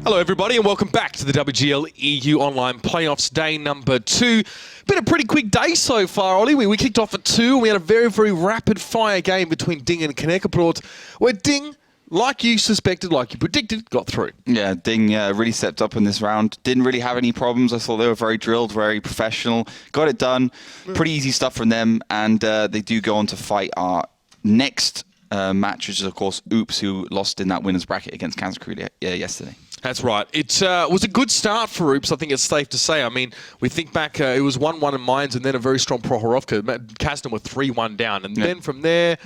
Hello everybody and welcome back to the WGLEU Online Playoffs Day number 2. Been a pretty quick day so far, Ollie. We kicked off at 2 and we had a very, very rapid fire game between DiNG and Connecticut, where DiNG, like you suspected, like you predicted, got through. Yeah, DiNG really stepped up in this round. Didn't really have any problems. I thought they were very drilled, very professional. Got it done. Pretty easy stuff from them. And they do go on to fight our next match, which is, of course, Oops, who lost in that winner's bracket against Kansas Crew yesterday. That's right. It was a good start for Oops, I think it's safe to say. I mean, we think back, it was 1-1 in Mines and then a very strong Prohorovka. Kasdan were 3-1 down. And then from there,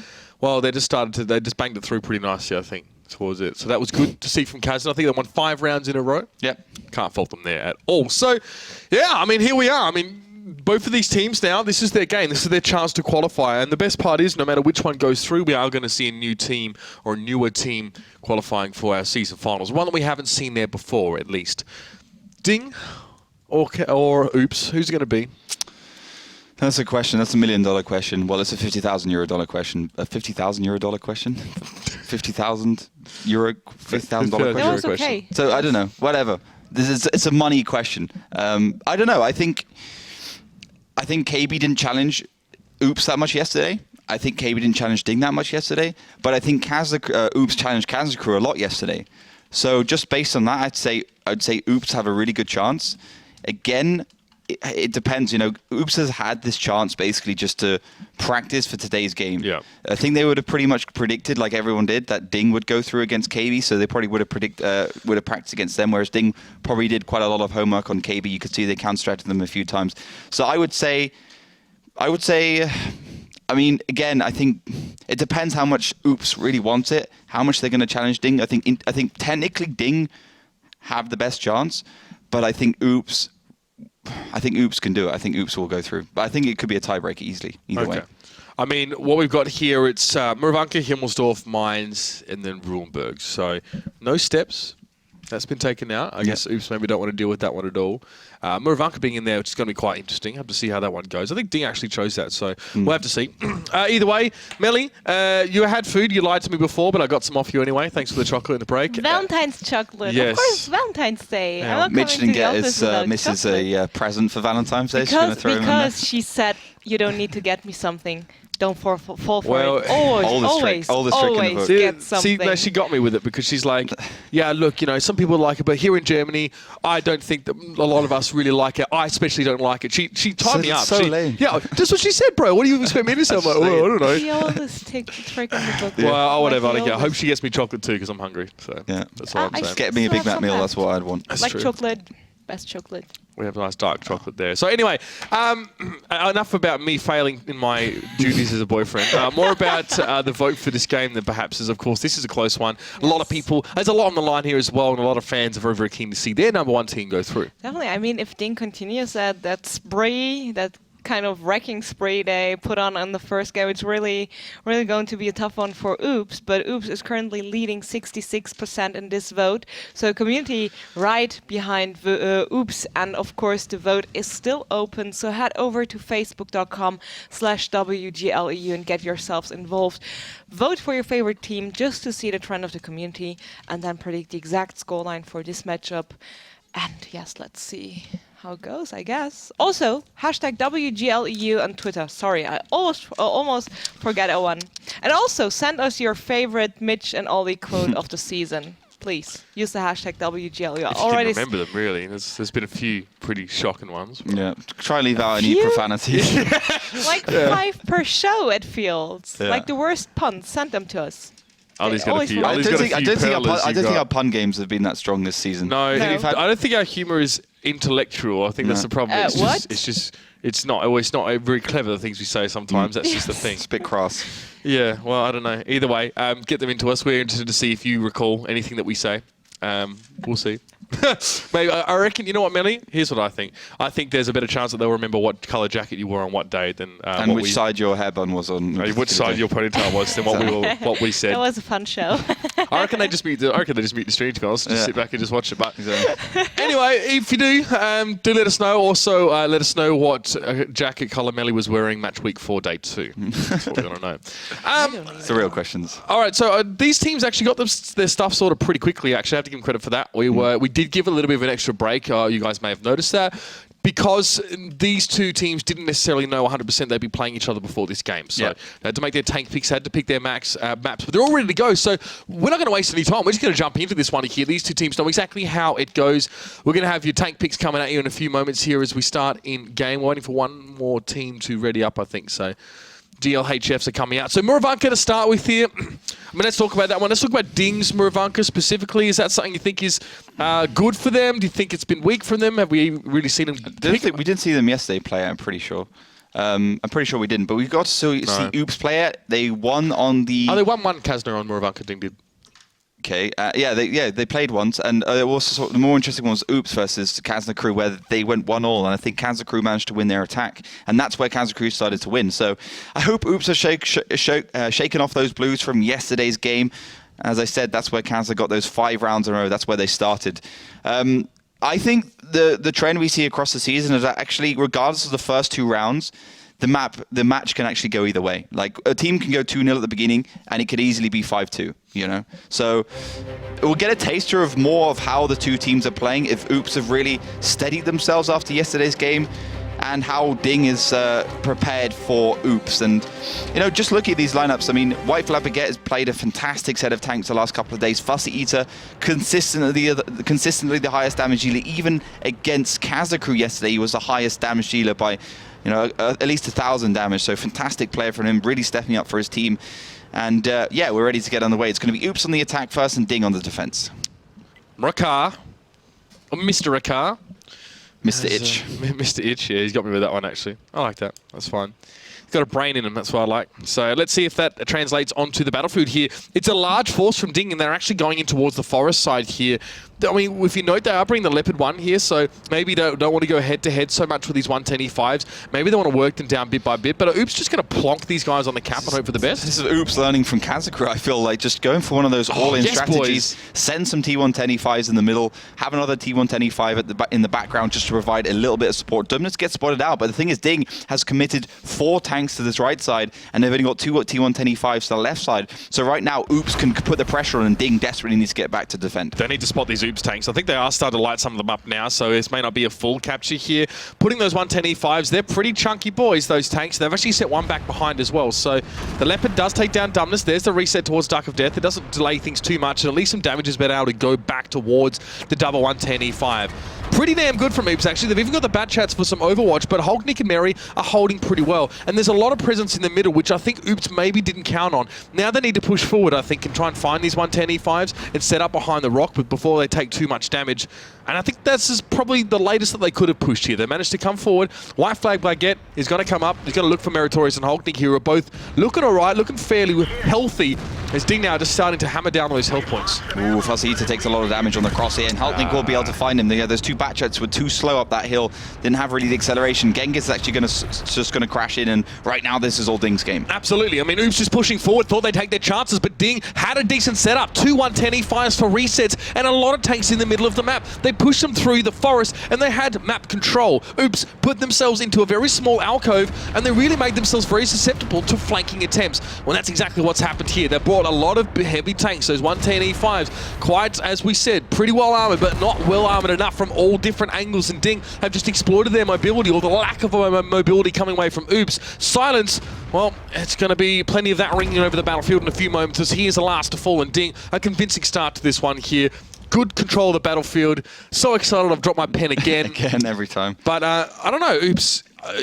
well, they just banged it through pretty nicely, I think, towards it. So that was good to see from Kasdan. I think they won 5 rounds in a row. Yep. Can't fault them there at all. So, yeah, I mean, here we are. I mean, both of these teams now, this is their game. This is their chance to qualify. And the best part is, no matter which one goes through, we are going to see a new team or a newer team qualifying for our season finals. One that we haven't seen there before, at least. DiNG or Oops, who's it going to be? That's a question. That's $1 million question. Well, it's a $50,000 question. A $50,000 question? 50,000 euro? $50,000 question? That was okay. So I don't know. Whatever. It's a money question. I don't know. I think KB didn't challenge Oops that much yesterday. I think KB didn't challenge DiNG that much yesterday. But I think Oops challenged Kansas Crew a lot yesterday. So just based on that, I'd say Oops have a really good chance. Again, it depends. You know, Oops has had this chance basically just to practice for today's game. Yeah. I think they would have pretty much predicted, like everyone did, that DiNG would go through against KB. So they probably would have practiced against them. Whereas DiNG probably did quite a lot of homework on KB. You could see they counter-strateged them a few times. So I would say. I mean, again, I think it depends how much Oops really wants it, how much they're going to challenge DiNG. I think technically DiNG have the best chance, but I think Oops can do it. I think Oops will go through. But I think it could be a tiebreaker easily, either way. I mean, what we've got here, it's Muravanka, Himmelsdorf, Mines, and then Rulenberg. So no steps. That's been taken out. I guess Oops maybe don't want to deal with that one at all. Muravanka being in there, which is going to be quite interesting. Have to see how that one goes. I think DiNG actually chose that, so we'll have to see. Either way, Melly, you had food. You lied to me before, but I got some off you anyway. Thanks for the chocolate in the break. Valentine's chocolate. Yes. Of course, Valentine's Day. Yeah. Mitch didn't get his missus a present for Valentine's Day. Because she said, you don't need to get me something. Don't fall for it. Always get something. See, no, she got me with it because she's like, yeah, look, you know, some people like it, but here in Germany, I don't think that a lot of us really like it. I especially don't like it. She tied me up. So lame. Yeah, that's what she said, bro. What do you expect me to say? I'm like, oh, I don't know. She always takes the trick on the book. Well, whatever. I hope she gets me chocolate too because I'm hungry. So yeah, that's all I'm saying. Just get me a Big Mac meal. That's what I'd want. Like chocolate. Best chocolate. We have a nice dark chocolate there. So anyway, enough about me failing in my duties as a boyfriend. More about the vote for this game than perhaps is, of course, this is a close one. Yes. A lot of people, there's a lot on the line here as well, and a lot of fans are very, very keen to see their number 1 team go through. Definitely. I mean, if DiNG continues that spree, that kind of wrecking spree they put on the first game, it's really going to be a tough one for Oops, but Oops is currently leading 66% in this vote, so community right behind Oops, and of course the vote is still open, so head over to facebook.com/WGLEU and get yourselves involved. Vote for your favorite team just to see the trend of the community and then predict the exact scoreline for this matchup. And yes, let's see how it goes, I guess. Also, #WGLEU on Twitter. Sorry, I almost forget that one. And also, send us your favorite Mitch and Ollie quote of the season. Please, use the #WGLEU. If you can remember them, really. There's been a few pretty shocking ones. Yeah, try and leave out any profanity. Like 5 per show, it feels. Yeah. Like the worst puns, send them to us. Ollie's got a few. I don't think our pun games have been that strong this season. No. I don't think our humour is intellectual. I think that's the problem. It's not very clever, the things we say sometimes. That's just the thing. It's a bit crass. Yeah, well, I don't know. Either way, get them into us. We're interested to see if you recall anything that we say. We'll see. Maybe, I reckon, you know what, Melly? Here's what I think. I think there's a better chance that they'll remember what colour jacket you wore on what day than and which side your hairbun was on. Which side your ponytail was than what we said. That was a fun show. I reckon they just meet the stream, to be honest. Just sit back and just watch it. But anyway, if you do let us know. Also, let us know what jacket colour Melly was wearing match week 4, day 2. That's what we want to know. It's the real questions. All right, so these teams actually got their stuff sorted pretty quickly. Actually, I have to give them credit for that. We did give a little bit of an extra break. You guys may have noticed that. Because these two teams didn't necessarily know 100% they'd be playing each other before this game. So they had to make their tank picks, had to pick their maps, but they're all ready to go. So we're not going to waste any time. We're just going to jump into this one here. These two teams know exactly how it goes. We're going to have your tank picks coming at you in a few moments here as we start in game. We're waiting for one more team to ready up, I think. So GLHFs are coming out. So Muravanka to start with here. I mean, let's talk about that one. Let's talk about DiNG's Muravanka specifically. Is that something you think is good for them? Do you think it's been weak for them? Have we really seen them? We didn't see them yesterday play, I'm pretty sure. I'm pretty sure we didn't, but we got to see Oops play it. They won on the... Oh, they won one Kasner on Muravanka, DiNG did. Okay, they played once, and also the more interesting one was Oops versus Kazna Crew, where they went 1-1, and I think Kazna Crew managed to win their attack, and that's where Kazna Crew started to win. So I hope Oops are shaken off those blues from yesterday's game. As I said, that's where Kazna got those 5 rounds in a row. That's where they started. I think the trend we see across the season is that actually, regardless of the first 2 rounds, the match can actually go either way. Like, a team can go 2-0 at the beginning, and it could easily be 5-2, you know? So we'll get a taster of more of how the two teams are playing if Oops have really steadied themselves after yesterday's game, and how DiNG is prepared for Oops. And, you know, just look at these lineups. I mean, White Flag Baguette has played a fantastic set of tanks the last couple of days. Fussy Eater, consistently the highest damage dealer. Even against Kazna Crew yesterday, he was the highest damage dealer by, you know, at least 1,000 damage. So fantastic player from him, really stepping up for his team. And yeah, we're ready to get on the way. It's going to be Oops on the attack first and DiNG on the defense. Rakar, or Mr. Rakar. Mr. Itch. Mr. Itch, yeah, he's got me with that one, actually. I like that. That's fine. He's got a brain in him, that's what I like. So let's see if that translates onto the battlefield here. It's a large force from DiNG, and they're actually going in towards the forest side here. I mean, if you note, they are bringing the Leopard 1 here, so maybe don't want to go head-to-head so much with these 110 E5s. Maybe they want to work them down bit by bit, but Oops just going to plonk these guys on the cap and hope for the best. This is Oops learning from Kazna Crew, I feel like, just going for one of those all-in strategies. Boys. Send some T110 E5s in the middle, have another T110 E5 in the background just to provide a little bit of support. Dumnus gets spotted out, but the thing is, DiNG has committed 4 tanks to this right side, and they've only got 2 T110 E5s to the left side. So right now, Oops can put the pressure on, and DiNG desperately needs to get back to defend. They need to spot these Oops tanks. I think they are starting to light some of them up now, so this may not be a full capture here. Putting those 110 E5s, they're pretty chunky boys, those tanks. They've actually set one back behind as well. So the Leopard does take down Dumnus. There's the reset towards Duck of Death. It doesn't delay things too much, and at least some damage has been able to go back towards the double 110 E5. Pretty damn good from Oops, actually. They've even got the bat chats for some Overwatch, but Hulk, Nick, and Mary are holding pretty well. And there's a lot of presence in the middle, which I think Oops maybe didn't count on. Now they need to push forward, I think, and try and find these 110 E5s and set up behind the rock before they take too much damage. And I think that's probably the latest that they could have pushed here. They managed to come forward. White Flag Baguette is going to come up. He's going to look for Meritorious and Hulknik here, who are both looking all right, looking fairly healthy, as DiNG now just starting to hammer down those health points. Ooh, Fussy Eater takes a lot of damage on the cross here, and Hulknik will be able to find him. Yeah, those 2 Batchets were too slow up that hill, didn't have really the acceleration. Genghis is actually just going to crash in, and right now this is all DiNG's game. Absolutely. I mean, Oops just pushing forward, thought they'd take their chances, but DiNG had a decent setup. 2 110 E5s for resets, and a lot of tanks in the middle of the map. They pushed them through the forest, and they had map control. Oops put themselves into a very small alcove, and they really made themselves very susceptible to flanking attempts. Well, that's exactly what's happened here. They brought a lot of heavy tanks, those 110 E5s, quite, as we said, pretty well armored, but not well armored enough from all different angles, and DiNG have just exploited their mobility, or the lack of mobility coming away from Oops. Silence, well, it's going to be plenty of that ringing over the battlefield in a few moments, as he is the last to fall, and DiNG, a convincing start to this one here. Good control of the battlefield. So excited I've dropped my pen again. Again, every time. But I don't know, Oops.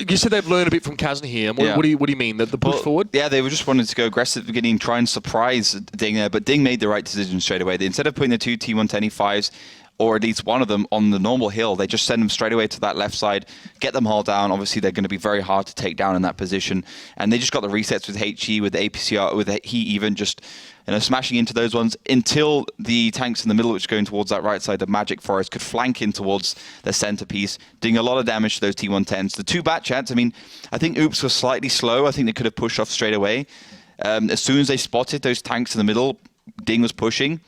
You said they've learned a bit from Kazna here. What do you mean? The push forward? Yeah, they were just wanted to go aggressive at the beginning, try and surprise DiNG there, but DiNG made the right decision straight away. Instead of putting the 2 T110 E5s, or at least one of them on the normal hill, they just send them straight away to that left side, get them hauled down. Obviously, they're going to be very hard to take down in that position. And they just got the resets with HE, with the APCR, with the Heat even, just smashing into those ones until the tanks in the middle, which are going towards that right side, the Magic Forest, could flank in towards the centerpiece, doing a lot of damage to those T110s. The 2 Batchats, I mean, I think Oops was slightly slow. I think they could have pushed off straight away. As soon as they spotted those tanks in the middle, DiNG was pushing.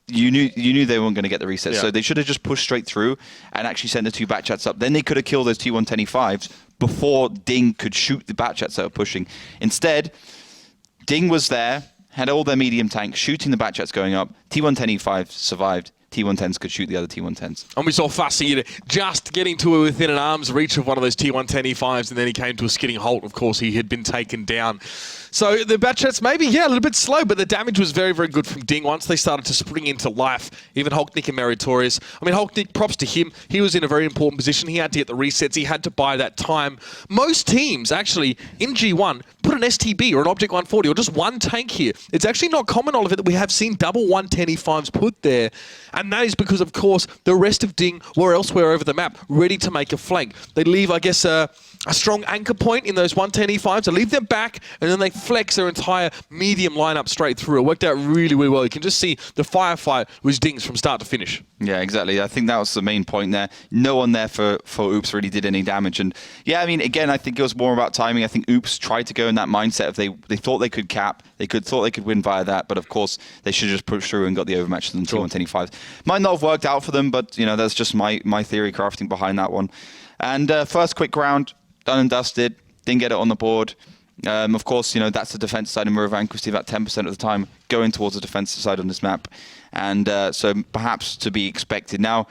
You knew they weren't going to get the reset, so they should have just pushed straight through and actually sent the 2 Batchats up. Then they could have killed those T110 E5s before DiNG could shoot the Batchats that were pushing. Instead, DiNG was there, had all their medium tanks shooting the Batchats going up. T110 E5 survived. T110s could shoot the other T110s. And we saw Fussy just getting to within an arm's reach of one of those T110 E5s, and then he came to a skidding halt. Of course, he had been taken down. So the Batchats maybe, a little bit slow, but the damage was very, very good from DiNG once they started to spring into life. Even Hulknick and Meritorious. I mean, Hulknick, props to him. He was in a very important position. He had to get the resets. He had to buy that time. Most teams, actually, in G1, put an STB or an Object 140 or just one tank here. It's actually not common, Oliver, that we have seen double 110 E5s put there. And that is because, of course, the rest of DiNG were elsewhere over the map, ready to make a flank. They leave, I guess, a strong anchor point in those 110 E5s. They leave them back, and then they flex their entire medium lineup straight through. It worked out really, really well. You can just see the firefight was DiNG's from start to finish. Yeah, exactly. I think that was the main point there. No one there for Oops really did any damage. And yeah, I mean, again, I think it was more about timing. I think Oops tried to go in that mindset of they thought they could cap, thought they could win via that, but of course they should have just pushed through and got the overmatch to the T110 E5s. Might not have worked out for them, but you know, that's just my theory crafting behind that one. And first quick round, done and dusted. Didn't get it on the board. Of course, you know, that's the defensive side, and Muravank see about 10% of the time going towards the defensive side on this map. And so perhaps to be expected. Now,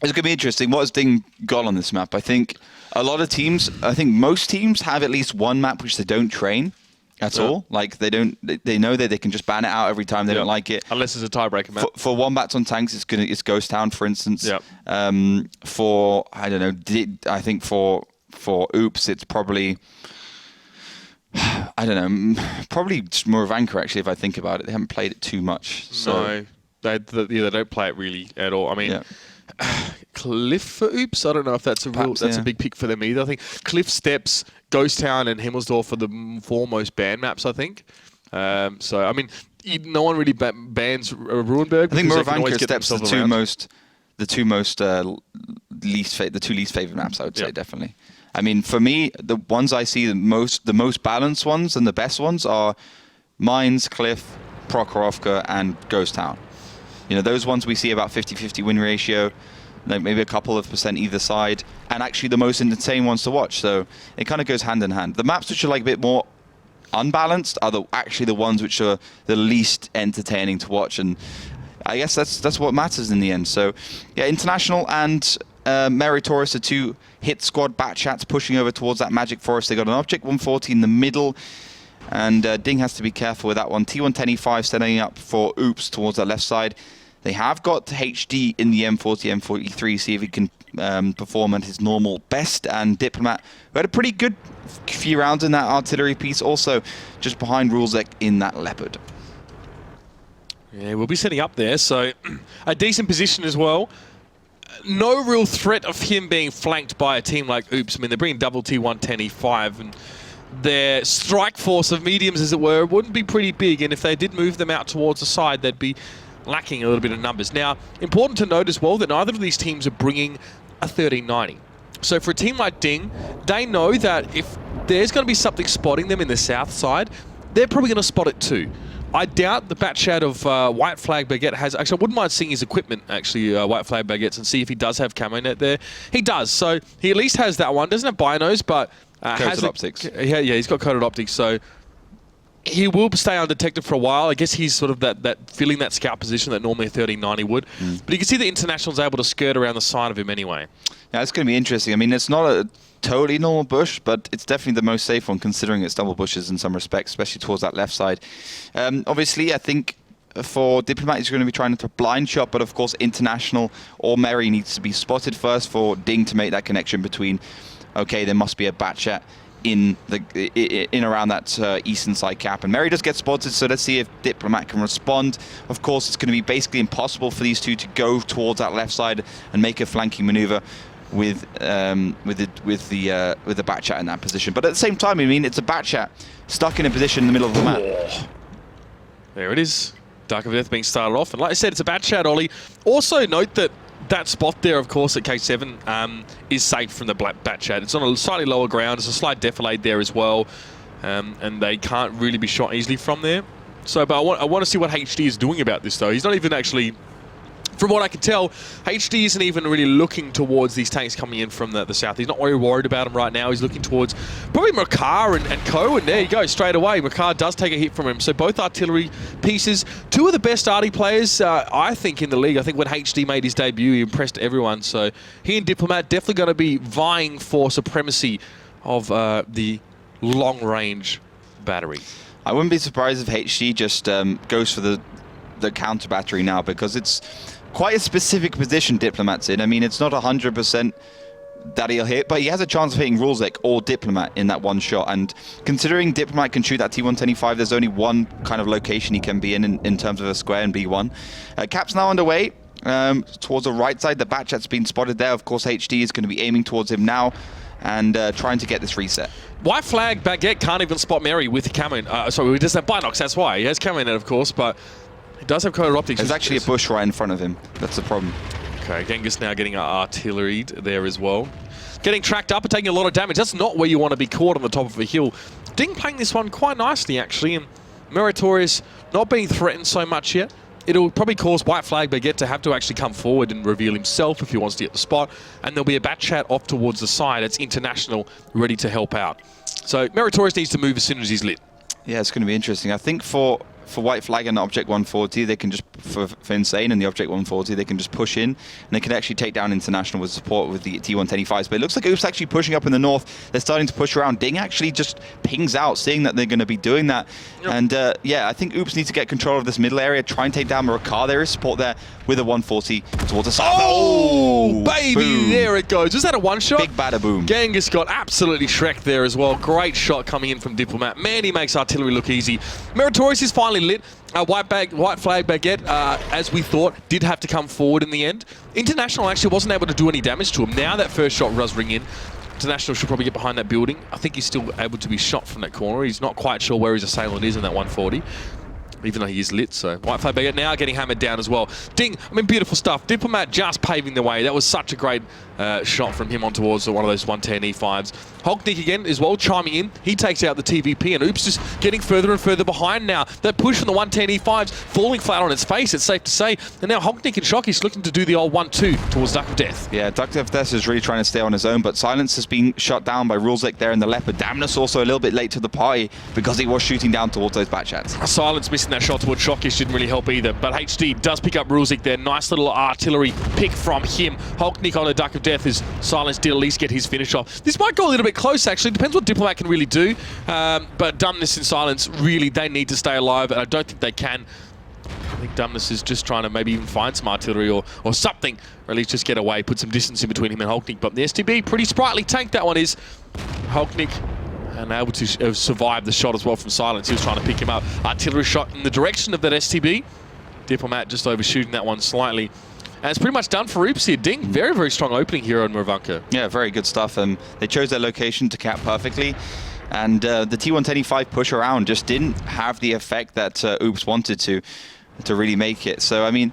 it's going to be interesting. What has DiNG got on this map? I think a lot of teams, most teams have at least one map which they don't train at all. Like they know that they can just ban it out every time they don't like it. Unless it's a tiebreaker map. For Wombats on tanks, it's Ghost Town, for instance. Yep. For, I don't know, I think for Oops, it's probably... I don't know, probably just more of Anchor, actually, if I think about it. They haven't played it too much. So. No, they don't play it really at all. I mean, Cliff for Oops, I don't know if that's a big pick for them either. I think Cliff, Steps, Ghost Town, and Himmelsdorf are the foremost ban maps, I think. So, I mean, no one really bans Ruinberg. I think Moravanka and Steps are the two least favorite maps, I would say, definitely. I mean, for me, the ones I see the most balanced ones and the best ones are Mines, Cliff, Prokhorovka, and Ghost Town. You know, those ones we see about 50-50 win ratio, like maybe a couple of % either side, and actually the most entertaining ones to watch. So it kind of goes hand in hand. The maps which are like a bit more unbalanced are actually the ones which are the least entertaining to watch, and I guess that's what matters in the end. So yeah, International and Meritorious are two hit squad Batchats pushing over towards that Magic Forest. They got an Object 140 in the middle, and DiNG has to be careful with that one. T110 E5 setting up for Oops towards that left side. They have got HD in the M40, M43, see if he can perform at his normal best. And Diplomat, who had a pretty good few rounds in that artillery piece, also just behind Rulesec in that Leopard. Yeah, we'll be setting up there, so a decent position as well. No real threat of him being flanked by a team like Oops. I mean, they're bringing double T110 E5, and their strike force of mediums, as it were, wouldn't be pretty big, and if they did move them out towards the side, they'd be lacking a little bit of numbers. Now, important to note as well that neither of these teams are bringing a 1390. So for a team like DiNG, they know that if there's going to be something spotting them in the south side, they're probably going to spot it too. I doubt the Batchat of White Flag Baguette has... Actually, I wouldn't mind seeing his equipment, actually, White Flag Baguettes, and see if he does have camo net there. He does, so he at least has that one. Doesn't have binos, but... Coated optics. Yeah, he's got coated optics, so... He will stay undetected for a while. I guess he's sort of that filling that scout position that normally a 1390 would. But you can see the International's able to skirt around the side of him anyway. Yeah, it's going to be interesting. I mean, it's not a totally normal bush, but it's definitely the most safe one, considering it's double bushes in some respects, especially towards that left side. Obviously, I think for Diplomat, he's going to be trying to blind shot, but of course, International or Mary needs to be spotted first for DiNG to make that connection between, okay, there must be a Batchat in around that eastern side cap, and Mary does get spotted, so let's see if Diplomat can respond. Of course, it's going to be basically impossible for these two to go towards that left side and make a flanking maneuver with the Batchat in that position. But at the same time, I mean, it's a Batchat stuck in a position in the middle of the map. Oh. There it is. Dark of Death being started off, and like I said, it's a Batchat, Ollie. Also note that spot there, of course, at K7 is safe from the Batchat. It's on a slightly lower ground. There's a slight defilade there as well, and they can't really be shot easily from there. So, but I want to see what HD is doing about this, though. He's not even actually From what I can tell, HD isn't even really looking towards these tanks coming in from the south. He's not very worried about them right now. He's looking towards probably Makar and Co. And there you go, straight away. Makar does take a hit from him. So both artillery pieces. Two of the best arty players, I think, in the league. I think when HD made his debut, he impressed everyone. So he and Diplomat definitely going to be vying for supremacy of the long-range battery. I wouldn't be surprised if HD just goes for the counter battery now, because it's quite a specific position Diplomat's in. I mean, it's not 100% that he'll hit, but he has a chance of hitting Rulesec or Diplomat in that one shot. And considering Diplomat can shoot that T125, there's only one kind of location he can be in terms of a square and B1. Cap's now underway towards the right side. The Batchat's been spotted there. Of course, HD is going to be aiming towards him now and trying to get this reset. White flag Baguette can't even spot Mary with camo in. Sorry, he doesn't have binocs, that's why. He has camo in it, of course, but he does have coded optics. There's actually a bush right in front of him. That's the problem. Okay, Genghis now getting artilleried there as well. Getting tracked up and taking a lot of damage. That's not where you want to be caught on the top of a hill. DiNG playing this one quite nicely, actually, and Meritorious not being threatened so much yet. It'll probably cause White Flag Baguette to have to actually come forward and reveal himself if he wants to get the spot. And there'll be a Batchat off towards the side. It's International ready to help out. So Meritorious needs to move as soon as he's lit. Yeah, it's going to be interesting. I think for White Flag and Object 140, they can just, for Insane and the Object 140, they can just push in, and they can actually take down International with support with the T125s. But it looks like Oops actually pushing up in the north. They're starting to push around. DiNG actually just pings out, seeing that they're going to be doing that. Yep. And yeah, I think Oops needs to get control of this middle area, try and take down Murakar. There is support there with a 140 towards the south. Oh, baby, boom. There it goes. Was that a one-shot? Big bada boom. Genghis got absolutely shreked there as well. Great shot coming in from Diplomat. Man, he makes artillery look easy. Meritorious is finally lit. White Flag Baguette, as we thought, did have to come forward in the end. International actually wasn't able to do any damage to him. Now that first shot does ring in. International should probably get behind that building. I think he's still able to be shot from that corner. He's not quite sure where his assailant is in that 140. Even though he is lit, so White Flag Baguette now getting hammered down as well. DiNG, I mean, beautiful stuff. Diplomat just paving the way. That was such a great shot from him on towards one of those 110 E5s. Hulknick again as well, chiming in. He takes out the TVP, and Oops just getting further and further behind now. That push from the 110 E5s falling flat on its face, it's safe to say. And now Hulknick and Shockey's looking to do the old 1-2 towards Duck of Death. Yeah, Duck of Death is really trying to stay on his own, but Silence has been shot down by Rulesec there in the Leopard. Damnus also a little bit late to the party because he was shooting down towards those Batchats. Silence missing that shot towards Shockey didn't really help either, but HD does pick up Rulesec there. Nice little artillery pick from him. Hulknick on a Duck of Death as Silence did at least get his finish off. This might go a little bit close, actually. Depends what Diplomat can really do, but Dumbness and Silence, really, they need to stay alive, and I don't think they can. I think Dumbness is just trying to maybe even find some artillery or something, or at least just get away, put some distance in between him and Hulknick. But the STB, pretty sprightly tank that one is. Hulknick, and able to survive the shot as well from Silence. He was trying to pick him up. Artillery shot in the direction of that STB. Diplomat just overshooting that one slightly. And it's pretty much done for Oops here. DiNG, very, very strong opening here on Muravanka. Yeah, very good stuff. They chose their location to cap perfectly. And the T125 push around just didn't have the effect that Oops wanted to really make it. So, I mean,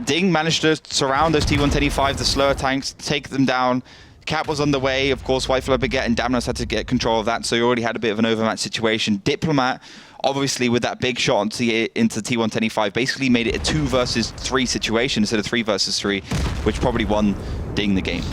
DiNG managed to surround those T125, the slower tanks, take them down. Cap was on the way, of course. White Flag Baguette and Damnus had to get control of that, so you already had a bit of an overmatch situation. Diplomat, obviously, with that big shot into T125, basically made it a 2 versus 3 situation instead of 3 versus 3, which probably won DiNG the game.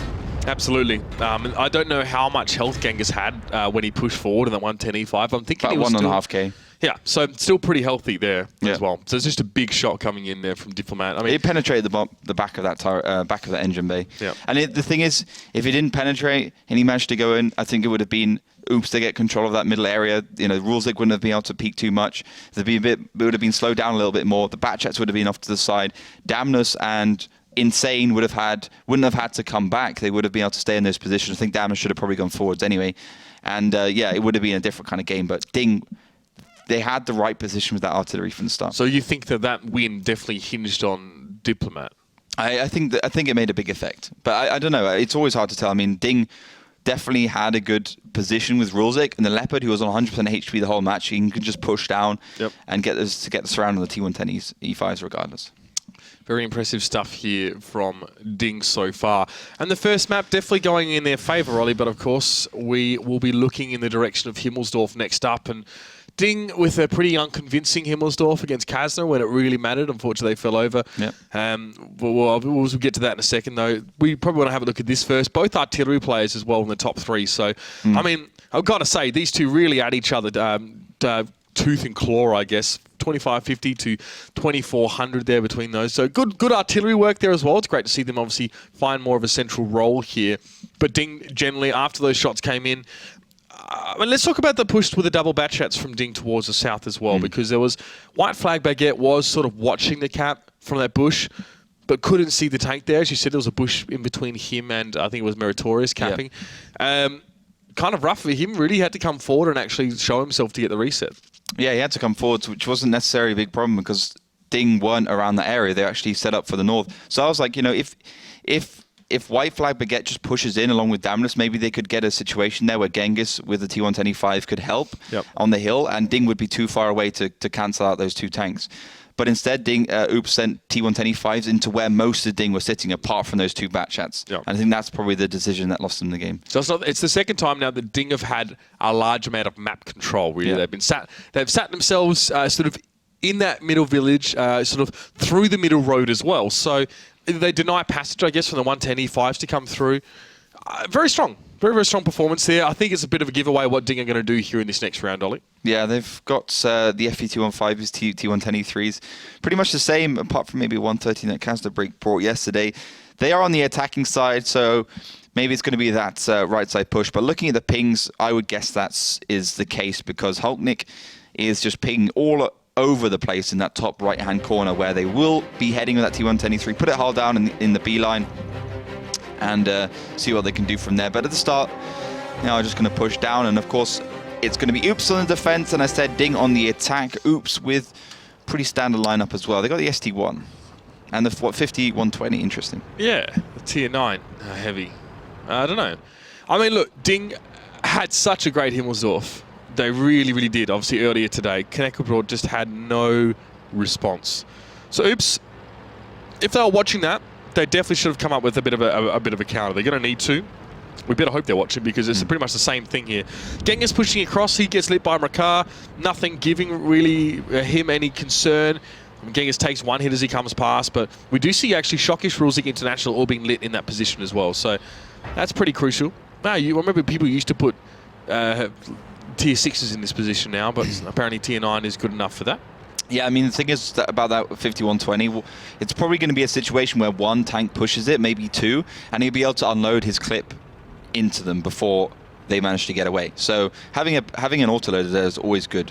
Absolutely. I don't know how much health Genghis had when he pushed forward in that 110 E5. I'm thinking about he was 1.5K. Yeah, so still pretty healthy there as well. So it's just a big shot coming in there from Diplomat. I mean, it penetrated the back of that engine bay. Yeah. And the thing is, if it didn't penetrate and he managed to go in, I think it would have been Oops to get control of that middle area. You know, Rulesec wouldn't have been able to peek too much. It would have been slowed down a little bit more. The Batchats would have been off to the side. Damnus and Insane wouldn't have had to come back. They would have been able to stay in those positions. I think Damnus should have probably gone forwards anyway. And yeah, it would have been a different kind of game. But DiNG, they had the right position with that artillery from the start. So you think that win definitely hinged on Diplomat? I think it made a big effect. But I don't know. It's always hard to tell. I mean, DiNG definitely had a good position with Rulesec, and the Leopard, who was on 100% HP the whole match, he can just push down and get the surround on the T110 E5s regardless. Very impressive stuff here from DiNG so far. And the first map definitely going in their favour, Ollie, but of course we will be looking in the direction of Himmelsdorf next up. And DiNG with a pretty unconvincing Himmelsdorf against Kasner when it really mattered. Unfortunately, they fell over. Yep. We'll get to that in a second, though. We probably want to have a look at this first. Both artillery players as well in the top three. So, I mean, I've got to say, these two really add each other tooth and claw, I guess. 2550 to 2400 there between those. So good artillery work there as well. It's great to see them obviously find more of a central role here. But DiNG generally, after those shots came in, let's talk about the push with the double bat shots from DiNG towards the south as well, because there was White Flag Baguette was sort of watching the cap from that bush, but couldn't see the tank there. As you said, there was a bush in between him and I think it was Meritorious capping. Kind of rough for him, really. He had to come forward and actually show himself to get the reset. Yeah, he had to come forward, which wasn't necessarily a big problem because DiNG weren't around that area. They actually set up for the north. So I was like, if White Flag Baguette just pushes in along with Damnus, maybe they could get a situation there where Genghis with the T125 could help on the hill, and DiNG would be too far away to cancel out those two tanks. But instead, Oops sent T125s into where most of DiNG were sitting, apart from those two bat chats. Yep. And I think that's probably the decision that lost them the game. So it's the second time now that DiNG have had a large amount of map control. Really, they've sat themselves sort of in that middle village, sort of through the middle road as well. So they deny passage, I guess, from the 110 E5s to come through. Very strong. Very, very strong performance there. I think it's a bit of a giveaway what DiNG are going to do here in this next round, Ollie. Yeah, they've got the FE215s, T110 E3s. Pretty much the same, apart from maybe 113 that Kasner Break brought yesterday. They are on the attacking side, so maybe it's going to be that right side push. But looking at the pings, I would guess that is the case because Hulknik is just pinging all over the place in that top right-hand corner where they will be heading with that T110 E3. Put it hull down in the B line and see what they can do from there. But at the start, I'm just going to push down, and of course, it's going to be Oops on the defense, and I said DiNG on the attack. Oops with pretty standard lineup as well. They got the ST1 and the 50-120. Interesting. Yeah, the tier 9 heavy. I don't know. I mean, look, DiNG had such a great Himmelsdorf. They really, really did. Obviously, earlier today, Connect Abroad just had no response. So, Oops, if they were watching that, they definitely should have come up with a bit of a counter. They're going to need to. We better hope they're watching because it's pretty much the same thing here. Genghis pushing across. He gets lit by Makar. Nothing giving really him any concern. Genghis takes one hit as he comes past, but we do see actually Shockish, Rulzik International all being lit in that position as well. So that's pretty crucial. Now, you remember people used to put tier 6s in this position now, but apparently tier 9 is good enough for that. Yeah, I mean, the thing is that about that 5120, it's probably going to be a situation where one tank pushes it, maybe two, and he'll be able to unload his clip into them before they manage to get away. So having an autoloader there is always good.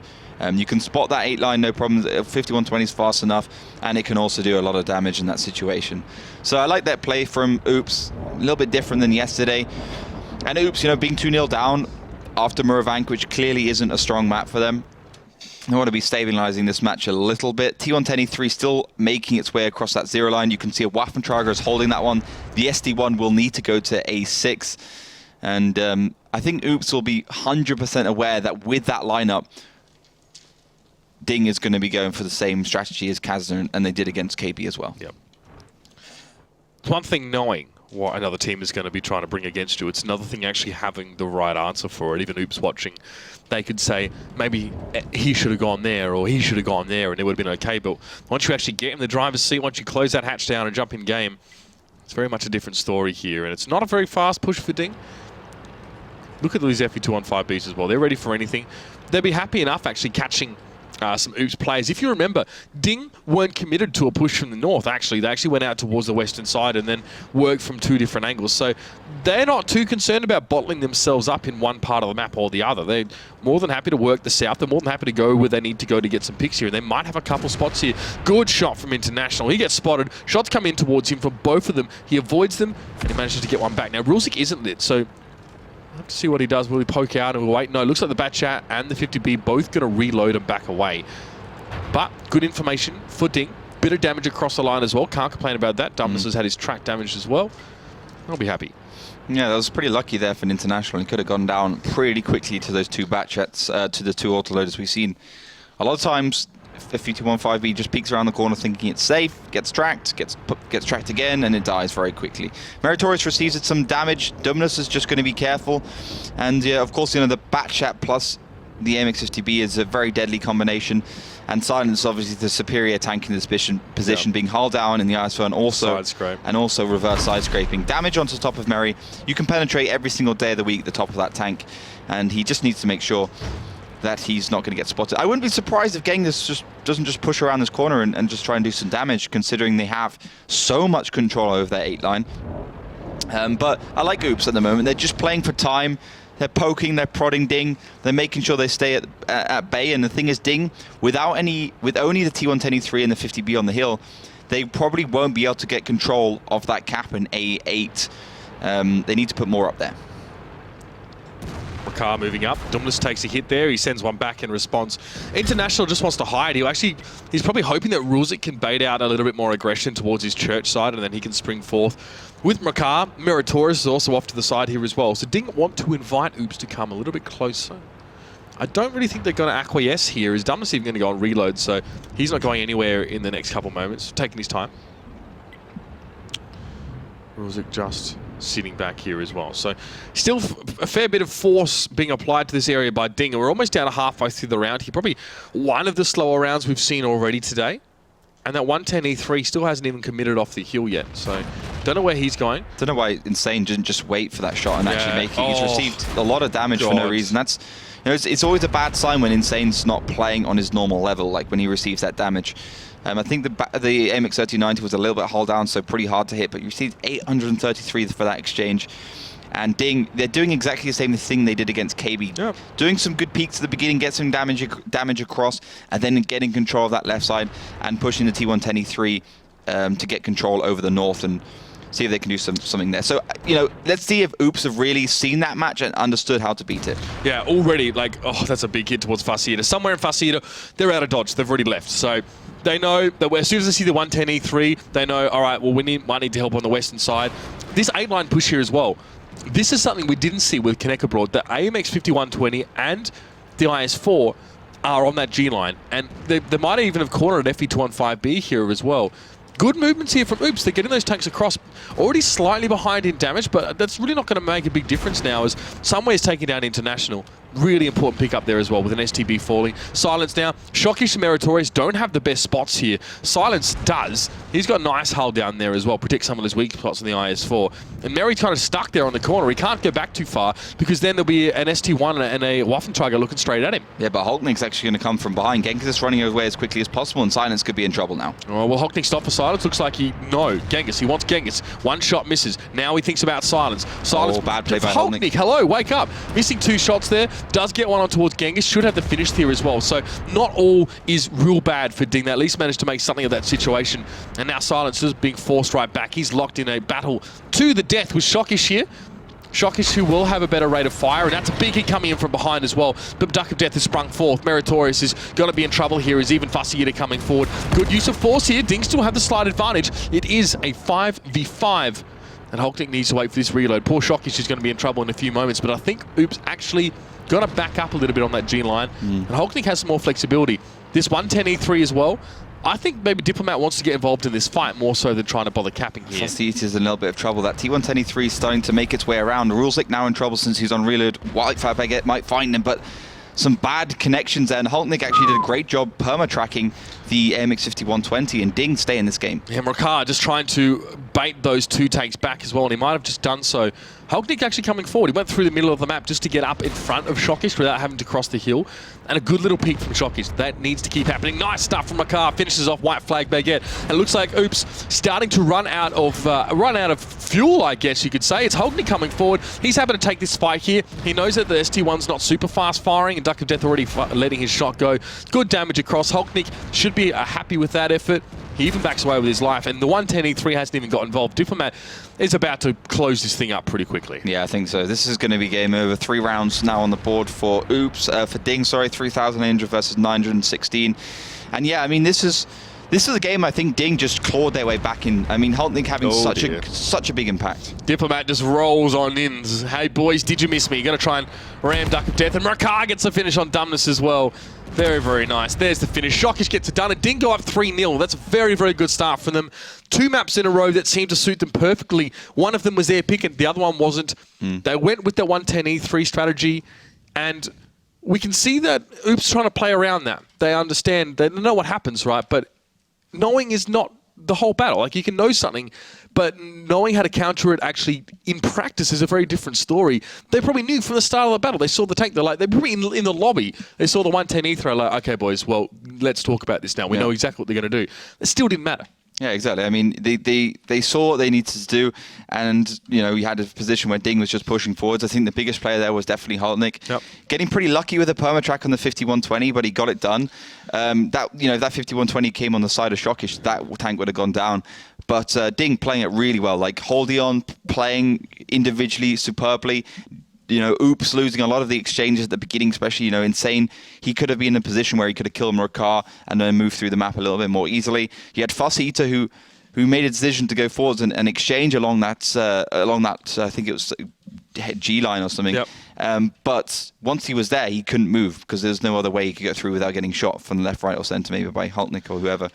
You can spot that 8 line, no problem. 5120 is fast enough, and it can also do a lot of damage in that situation. So I like that play from Oops, a little bit different than yesterday. And Oops, being 2-0 down after Muravank, which clearly isn't a strong map for them. I want to be stabilizing this match a little bit. T110 E3 still making its way across that 0 line. You can see a Waffentrager is holding that one. The SD1 will need to go to A6. And I think Oops will be 100% aware that with that lineup, DiNG is going to be going for the same strategy as Kasner, and they did against KB as well. Yep. It's one thing knowing what another team is going to be trying to bring against you. It's another thing actually having the right answer for it. Even Oops watching, they could say, maybe he should have gone there or he should have gone there and it would have been okay. But once you actually get in the driver's seat, once you close that hatch down and jump in game, it's very much a different story here. And it's not a very fast push for DiNG. Look at these FE215Bs as well. They're ready for anything. They'll be happy enough actually catching some Oops players. If you remember, DiNG weren't committed to a push from the north, actually. They actually went out towards the western side and then worked from 2 different angles. So they're not too concerned about bottling themselves up in one part of the map or the other. They're more than happy to work the south. They're more than happy to go where they need to go to get some picks here. And they might have a couple spots here. Good shot from International. He gets spotted. Shots come in towards him from both of them. He avoids them and he manages to get one back. Now, Rulzik isn't lit, so have to see what he does. Will he poke out and we'll wait? No, it looks like the Batchat and the 50B both going to reload and back away. But good information for DiNG. Bit of damage across the line as well. Can't complain about that. Dumbness has had his track damaged as well. I'll be happy. Yeah, that was pretty lucky there for an International. He could have gone down pretty quickly to those 2 Batchats, to the 2 autoloaders we've seen. A lot of times, FE215B just peeks around the corner thinking it's safe, gets tracked, gets tracked again, and it dies very quickly. Meritorious receives some damage. Dumbness is just going to be careful. And yeah, of course, the Batchat plus the AMX-50B is a very deadly combination, and Silence obviously the superior tank in this position, being hull down in the ISO and also reverse side scraping. Damage onto the top of Merry. You can penetrate every single day of the week the top of that tank, and he just needs to make sure that he's not going to get spotted. I wouldn't be surprised if Genghis doesn't just push around this corner and just try and do some damage, considering they have so much control over their 8 line. But I like Oops at the moment. They're just playing for time. They're poking, they're prodding DiNG, they're making sure they stay at bay. And the thing is, DiNG, with only the T110E3 and the 50B on the hill, they probably won't be able to get control of that cap in A8. They need to put more up there. Ricard moving up. Dumnus takes a hit there. He sends one back in response. International just wants to hide. He's probably hoping that Rulzik can bait out a little bit more aggression towards his church side, and then he can spring forth. With Ricard, Meritorious is also off to the side here as well. So DiNG want to invite Oops to come a little bit closer. I don't really think they're going to acquiesce here. Is Dumnus even going to go on reload? So he's not going anywhere in the next couple moments, taking his time. Rulzik just sitting back here as well. So still a fair bit of force being applied to this area by DiNG. And we're almost down to halfway through the round here. Probably one of the slower rounds we've seen already today. And that 110E3 still hasn't even committed off the hill yet. So don't know where he's going. Don't know why Insane didn't just wait for that shot and actually make it. He's received a lot of damage for no reason. That's, it's always a bad sign when Insane's not playing on his normal level, like when he receives that damage. I think the AMX-3090 was a little bit hull down, so pretty hard to hit, but you received 833 for that exchange. And DiNG, they're doing exactly the same thing they did against KB. Yep. Doing some good peaks at the beginning, get some damage across, and then getting control of that left side and pushing the T110E3 to get control over the north and see if they can do something there. So, let's see if Oops have really seen that match and understood how to beat it. Yeah, already, that's a big hit towards Faceta. Somewhere in Faceta, they're out of dodge. They've already left. So they know that as soon as they see the 110E3, they know, all right, well, might need to help on the western side. This 8-line push here as well. This is something we didn't see with Connect Abroad. The AMX 5120 and the IS4 are on that G line, and they might even have cornered FE215B here as well. Good movements here from Oops. They're getting those tanks across. Already slightly behind in damage, but that's really not going to make a big difference now as Somewhere's taking down International. Really important pick up there as well with an STB falling. Silence now. Shockish and Meritorious don't have the best spots here. Silence does. He's got a nice hull down there as well. Protect some of his weak spots on the IS4. And Merry's kind of stuck there on the corner. He can't go back too far because then there'll be an ST1 and a Waffentrager looking straight at him. Yeah, but Hulknick's actually going to come from behind. Genghis is running away as quickly as possible, and Silence could be in trouble now. Oh, well, Hulknick stopped for Silence. Looks like Genghis. He wants Genghis. One shot misses. Now he thinks about Silence. Silence. Oh, bad play by Hulknick. Hello, wake up. Missing 2 shots there. Does get one on towards Genghis. Should have the finish here as well. So not all is real bad for DiNG. They at least managed to make something of that situation. And now Silence is being forced right back. He's locked in a battle to the death with Shockish here. Shockish, who will have a better rate of fire, and that's a big hit coming in from behind as well. But Duck of Death has sprung forth. Meritorious is going to be in trouble here as even Fussy coming forward. Good use of force here. DiNG still have the slight advantage. It is a 5v5. And Hulknick needs to wait for this reload. Poor Shockish is going to be in trouble in a few moments, but I think Oops actually got to back up a little bit on that G line. And Hulknick has some more flexibility. This 110E3 as well. I think maybe Diplomat wants to get involved in this fight more so than trying to bother capping here. Fussy is in a little bit of trouble. That T110E3 is starting to make its way around. Rulzik now in trouble since he's on reload. Wildfire Baguette might find him, but some bad connections there. And Hulknick actually did a great job perma-tracking the AMX 5120, and DiNG stay in this game. Yeah, Ricard just trying to bait those 2 tanks back as well, and he might have just done so. Hulknick actually coming forward. He went through the middle of the map just to get up in front of Shockish without having to cross the hill. And a good little peek from Shockish. That needs to keep happening. Nice stuff from Ricard. Finishes off White Flag Baguette. And it looks like Oops starting to run out of fuel, I guess you could say. It's Hulknick coming forward. He's happy to take this fight here. He knows that the ST1's not super fast firing, and Duck of Death already letting his shot go. Good damage across. Hulknick should be happy with that effort. He even backs away with his life, and the 110E3 hasn't even got involved. Diplomat is about to close this thing up pretty quickly. Yeah, I think so. This is going to be game over. 3 rounds now on the board for Oops, for DiNG, sorry, 3,800 versus 916. And yeah, I mean, this is a game I think DiNG just clawed their way back in. I mean, Hulknick having such a big impact. Diplomat just rolls on in. Hey boys, did you miss me? You're going to try and ram Duck of Death, and Ricard gets a finish on Dumbness as well. Very, very nice. There's the finish. Shockish gets it done. It didn't go up 3-0. That's a very, very good start for them. 2 maps in a row that seemed to suit them perfectly. One of them was their pick and the other one wasn't. They went with the 110E3 strategy, and we can see that Oops trying to play around that. They understand, they know what happens, right? But knowing is not the whole battle. Like, you can know something, but knowing how to counter it actually in practice is a very different story. They probably knew from the start of the battle. They saw the tank. They're probably in the lobby. They saw the 110 Ether. Like, okay, boys, well, let's talk about this now. We know exactly what they're going to do. It still didn't matter. Yeah, exactly. I mean, they saw what they needed to do, and you had a position where DiNG was just pushing forwards. I think the biggest player there was definitely Haltnik. Yep. Getting pretty lucky with a permatrack on the 5120, but he got it done. That 5120 came on the side of Shockish, that tank would have gone down. But DiNG playing it really well, like holding on, playing individually superbly. Oops losing a lot of the exchanges at the beginning, especially, Insane. He could have been in a position where he could have killed Murakar and then moved through the map a little bit more easily. He had Fussita who made a decision to go forwards and exchange along that, I think it was G line or something. Yep. But once he was there, he couldn't move because there's no other way he could get through without getting shot from the left, right, or center, maybe by Haltnik or whoever.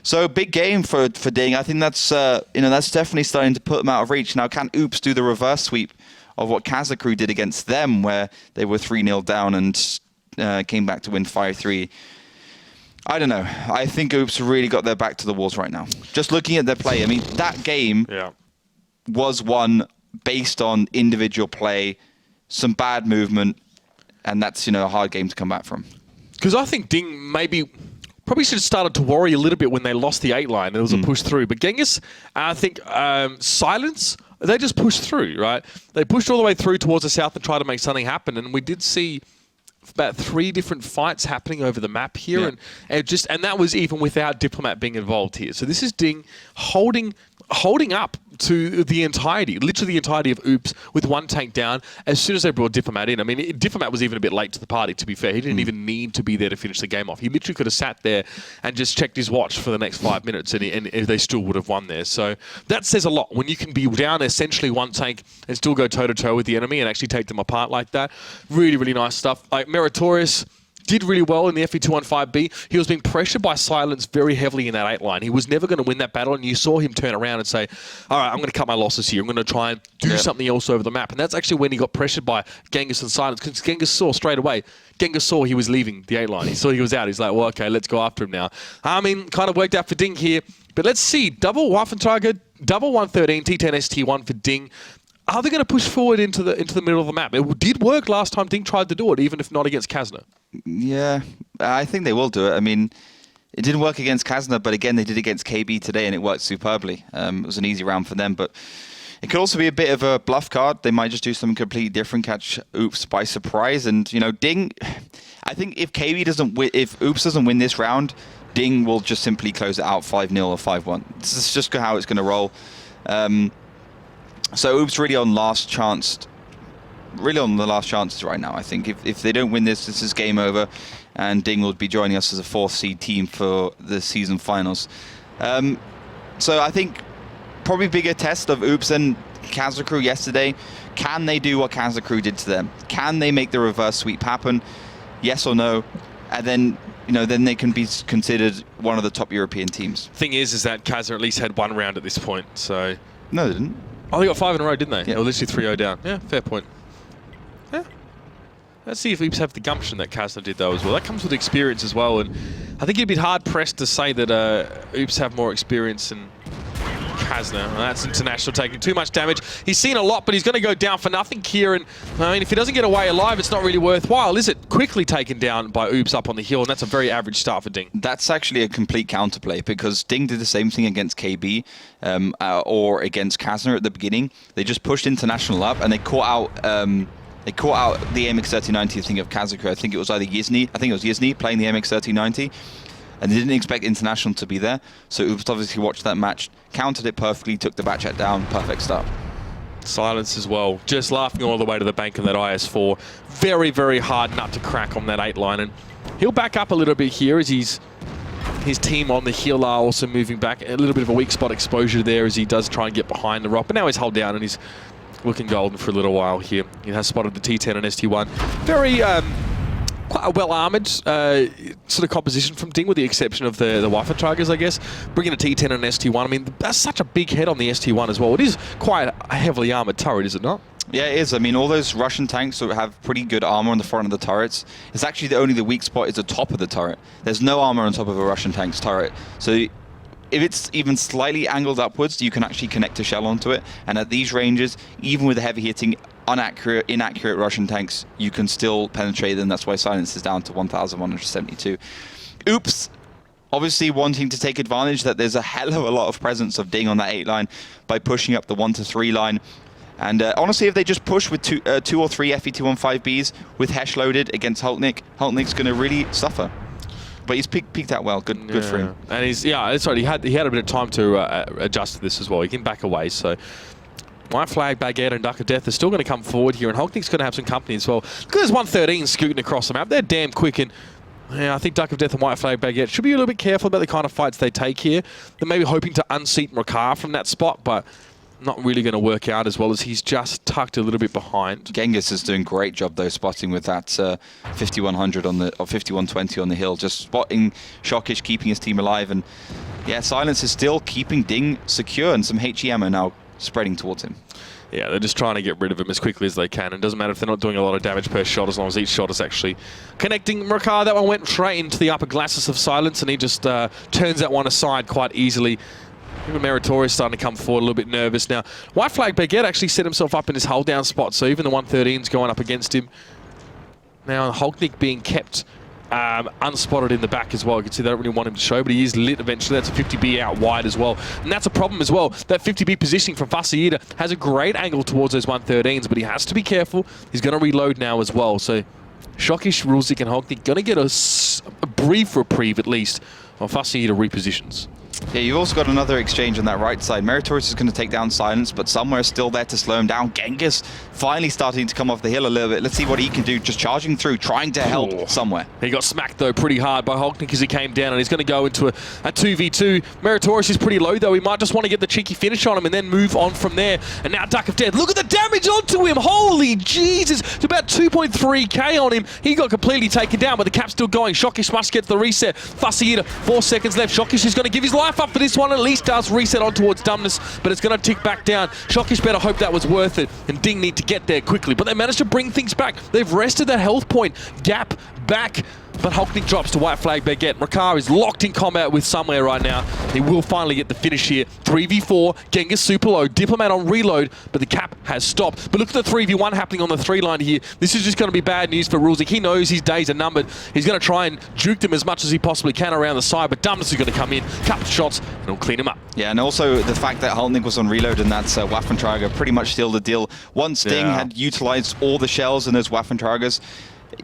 So big game for DiNG. I think that's that's definitely starting to put them out of reach. Now, can Oops do the reverse sweep of what Kazakh did against them, where they were 3-0 down and came back to win 5-3? I don't know. I think Oops really got their back to the walls right now. Just looking at their play, I mean, that game was won based on individual play, some bad movement, and that's a hard game to come back from. Because I think DiNG probably should have started to worry a little bit when they lost the 8 line. There was a push through. But Genghis, I think, Silence, they just pushed through, right? They pushed all the way through towards the south and tried to make something happen. And we did see about 3 different fights happening over the map here. And that was even without Diplomat being involved here. So this is DiNG holding up to literally the entirety of Oops with 1 tank down as soon as they brought Diplomat in. I mean, Diplomat was even a bit late to the party, to be fair. He didn't even need to be there to finish the game off. He literally could have sat there and just checked his watch for the next 5 minutes and they still would have won there. So that says a lot. When you can be down essentially 1 tank and still go toe-to-toe with the enemy and actually take them apart like that. Really, really nice stuff. Like Meritorious did really well in the FE215B. He was being pressured by Silence very heavily in that 8 line. He was never going to win that battle, and you saw him turn around and say, all right, I'm going to cut my losses here. I'm going to try and do something else over the map. And that's actually when he got pressured by Genghis and Silence, because Genghis saw straight away. Genghis saw he was leaving the 8 line. He saw he was out. He's like, well, okay, let's go after him now. I mean, kind of worked out for DiNG here. But let's see. Double Waffentrager, double 113, T10 ST1 for DiNG. Are they going to push forward into the middle of the map? It did work last time DiNG tried to do it, even if not against Kazna. Yeah, I think they will do it. I mean, it didn't work against Kazna, but again, they did it against KB today, and it worked superbly. It was an easy round for them, but it could also be a bit of a bluff card. They might just do something completely different, catch Oops by surprise. And, DiNG, I think if KB doesn't win, if Oops doesn't win this round, DiNG will just simply close it out 5-0 or 5-1. This is just how it's going to roll. So Oops really on the last chances right now. I think if they don't win this is game over, and DiNG will be joining us as a 4th seed team for the season finals. So I think probably bigger test of Oops and Kazakh yesterday. Can they do what Kazakh did to them? Can they make the reverse sweep happen? Yes or no? And then then they can be considered one of the top European teams. Thing is that Kazakh at least had 1 round at this point. So no, they didn't. Oh, they got 5 in a row, didn't they? Yeah. Or literally 3-0 down. Yeah, fair point. Yeah. Let's see if Oops have the gumption that Kazna did, though, as well. That comes with experience as well, and I think you'd be hard-pressed to say that Oops have more experience than Kazna. Well, that's International taking too much damage. He's seen a lot, but he's going to go down for nothing here, and I mean, if he doesn't get away alive, it's not really worthwhile, is it? Quickly taken down by Oops up on the hill, and that's a very average start for DiNG. That's actually a complete counterplay, because DiNG did the same thing against KB or against Kazna at the beginning. They just pushed International up, and they caught out the AMX 3090 thing of Kazakh. I think it was either Yizny. I think it was Yizny playing the AMX 3090. And they didn't expect International to be there. So Oops obviously watched that match, countered it perfectly, took the back chat down, perfect start. Silence as well, just laughing all the way to the bank in that IS-4. Very, very hard nut to crack on that 8 line. And he'll back up a little bit here as his team on the hill are also moving back. A little bit of a weak spot exposure there as he does try and get behind the rock. But now he's held down and he's looking golden for a little while here. He has spotted the T10 and ST1. Very quite a well-armoured sort of composition from DiNG, with the exception of the Waffentragers, I guess. Bringing a T10 and an ST1, I mean, that's such a big head on the ST1 as well. It is quite a heavily armoured turret, is it not? Yeah, it is. I mean, all those Russian tanks have pretty good armor on the front of the turrets. It's actually only the weak spot is the top of the turret. There's no armor on top of a Russian tank's turret. So if it's even slightly angled upwards, you can actually connect a shell onto it. And at these ranges, even with the heavy hitting, inaccurate Russian tanks, you can still penetrate them. That's why Silence is down to 1,172. Oops. Obviously wanting to take advantage that there's a hell of a lot of presence of DiNG on that 8 line by pushing up the 1 to 3 line. And honestly, if they just push with two or three FE215Bs with Hesh loaded against Hultnik, Hultnik's going to really suffer. But he's peaked out well. Good for him. And it's right. He had a bit of time to adjust to this as well. He can back away. So White Flag, Baguette, and Duck of Death are still going to come forward here, and Hultnik's going to have some company as well. Look at those 113 scooting across the map. They're damn quick, and yeah, I think Duck of Death and White Flag Baguette should be a little bit careful about the kind of fights they take here. They're maybe hoping to unseat Rakar from that spot, but not really going to work out as well as he's just tucked a little bit behind. Genghis is doing a great job though, spotting with that 5100 on the or 5120 on the hill, just spotting Shockish, keeping his team alive, and yeah, Silence is still keeping DiNG secure, and some HE ammo now spreading towards him. Yeah, they're just trying to get rid of him as quickly as they can. It doesn't matter if they're not doing a lot of damage per shot, as long as each shot is actually connecting. Rakar, that one went straight into the upper glasses of Silence, and he just turns that one aside quite easily. Even Meritorious starting to come forward a little bit nervous now. White Flag Baguette actually set himself up in his hold down spot, so even the 113's going up against him. Now Hultnik being kept unspotted in the back as well. You can see they don't really want him to show, but he is lit eventually. That's a 50B out wide as well. And that's a problem as well. That 50B positioning from Fasayida has a great angle towards those 113s, but he has to be careful. He's going to reload now as well. So Shockish, Rulzik, and Hultnik going to get a brief reprieve at least on Fasayida repositions. Yeah, you've also got another exchange on that right side. Meritorious is going to take down Silence, but somewhere still there to slow him down. Genghis finally starting to come off the hill a little bit. Let's see what he can do, just charging through, trying to help somewhere. He got smacked, though, pretty hard by Hultnik as he came down, and he's going to go into a 2v2. Meritorious is pretty low, though. He might just want to get the cheeky finish on him and then move on from there. And now Duck of Death. Look at the damage onto him. Holy Jesus. It's about 2.3k on him. He got completely taken down, but the cap's still going. Shockish must get the reset. Fasayida, 4 seconds left. Shockish is going to give his life up for this one. At least does reset on towards Dumbness, but it's going to tick back down. Shockish better hope that was worth it, and DiNG need to get there quickly. But they managed to bring things back. They've rested that health point. Gap back. But Hultnik drops to White Flag Baguette. Rakar is locked in combat with somewhere right now. He will finally get the finish here. 3v4, Genghis super low, Diplomat on reload, but the cap has stopped. But look at the 3v1 happening on the 3 line here. This is just going to be bad news for Rulzik. He knows his days are numbered. He's going to try and juke them as much as he possibly can around the side, but Dumbness is going to come in, couple shots, and he'll clean him up. Yeah, and also the fact that Hultnik was on reload and that's Waffentrager pretty much sealed the deal. Once DiNG had utilized all the shells in those Waffentragers,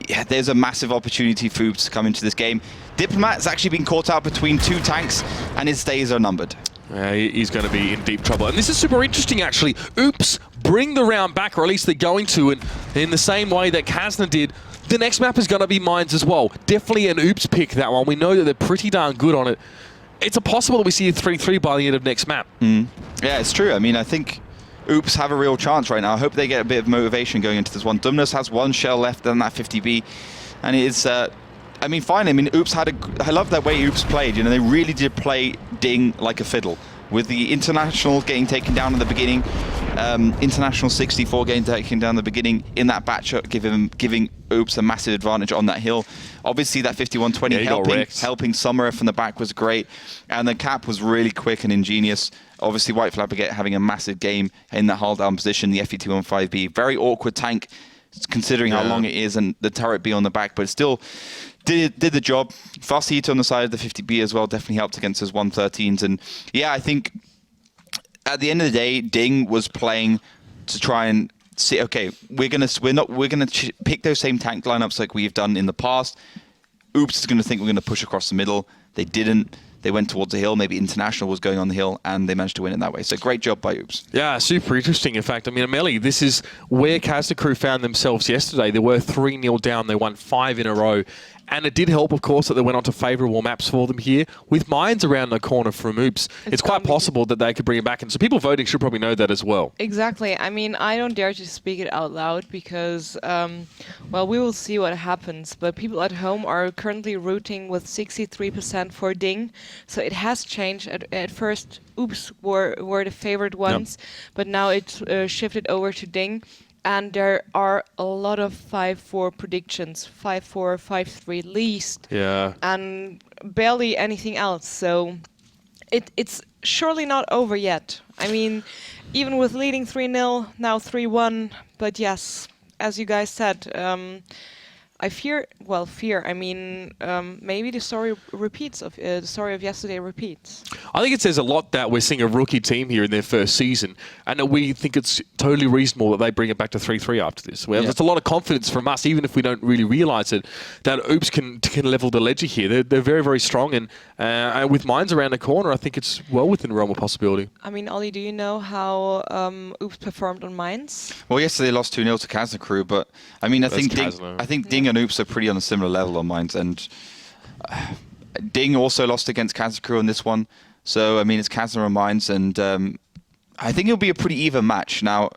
yeah, there's a massive opportunity for Oops to come into this game. Diplomat's actually been caught out between 2 tanks, and his days are numbered. He's going to be in deep trouble. And this is super interesting, actually. Oops bring the round back, or at least they're going to, and in the same way that Kazna did, the next map is going to be Mines as well. Definitely an Oops pick, that one. We know that they're pretty darn good on it. It's possible that we see a 3-3 by the end of next map. Yeah, it's true. I mean, I think Oops have a real chance right now. I hope they get a bit of motivation going into this one. Dumnus has 1 shell left on that 50B, and it's I mean, fine. I mean, Oops had I love that way Oops played. You know, they really did play DiNG like a fiddle. With the International getting taken down in the beginning, International 64 getting taken down in the beginning in that batch, giving Oops a massive advantage on that hill. Obviously, that 5120 helping Summerer from the back was great, and the cap was really quick and ingenious. Obviously, White Flag Baguette having a massive game in that hold down position, the FE215B. Very awkward tank, considering how long it is, and the turret B on the back, but it still did the job. Fast heat on the side of the 50B as well definitely helped against those 113s. And yeah, I think at the end of the day, DiNG was playing to try and see, okay, we're gonna pick those same tank lineups like we've done in the past. Oops is gonna think we're gonna push across the middle. They didn't. They went towards the hill. Maybe International was going on the hill, and they managed to win it that way. So great job by Oops. Yeah, super interesting. In fact, I mean, Amelie, this is where Kazna Crew found themselves yesterday. They were 3-0 down. They won 5 in a row. And it did help, of course, that they went on to favourable maps for them here. With Mines around the corner from Oops, it's quite possible that they could bring it back. And so people voting should probably know that as well. Exactly. I mean, I don't dare to speak it out loud because, well, we will see what happens. But people at home are currently rooting with 63% for DiNG. So it has changed. At first, Oops were the favoured ones, but now it's shifted over to DiNG. and there are a lot of 5-4 predictions, 5-4, 5-3 least, and barely anything else. So it's surely not over yet. I mean, even with leading 3-0, now 3-1, but yes, as you guys said, I fear. I mean, maybe the story repeats the story of yesterday repeats. I think it says a lot that we're seeing a rookie team here in their first season, and that we think it's totally reasonable that they bring it back to 3-3 after this. Well, There's a lot of confidence from us, even if we don't really realise it, that Oops can level the ledger here. They're very, very strong, and with Mines around the corner, I think it's well within the realm of possibility. I mean, Ollie, do you know how Oops performed on Mines? Well, yesterday they lost 2-0 to Kazna Crew, but I mean, I think DiNG and Oops are pretty on a similar level on Mines, and DiNG also lost against Kazna Crew on this one. So I mean, it's Kazna and Mines, and I think it'll be a pretty even match. Now,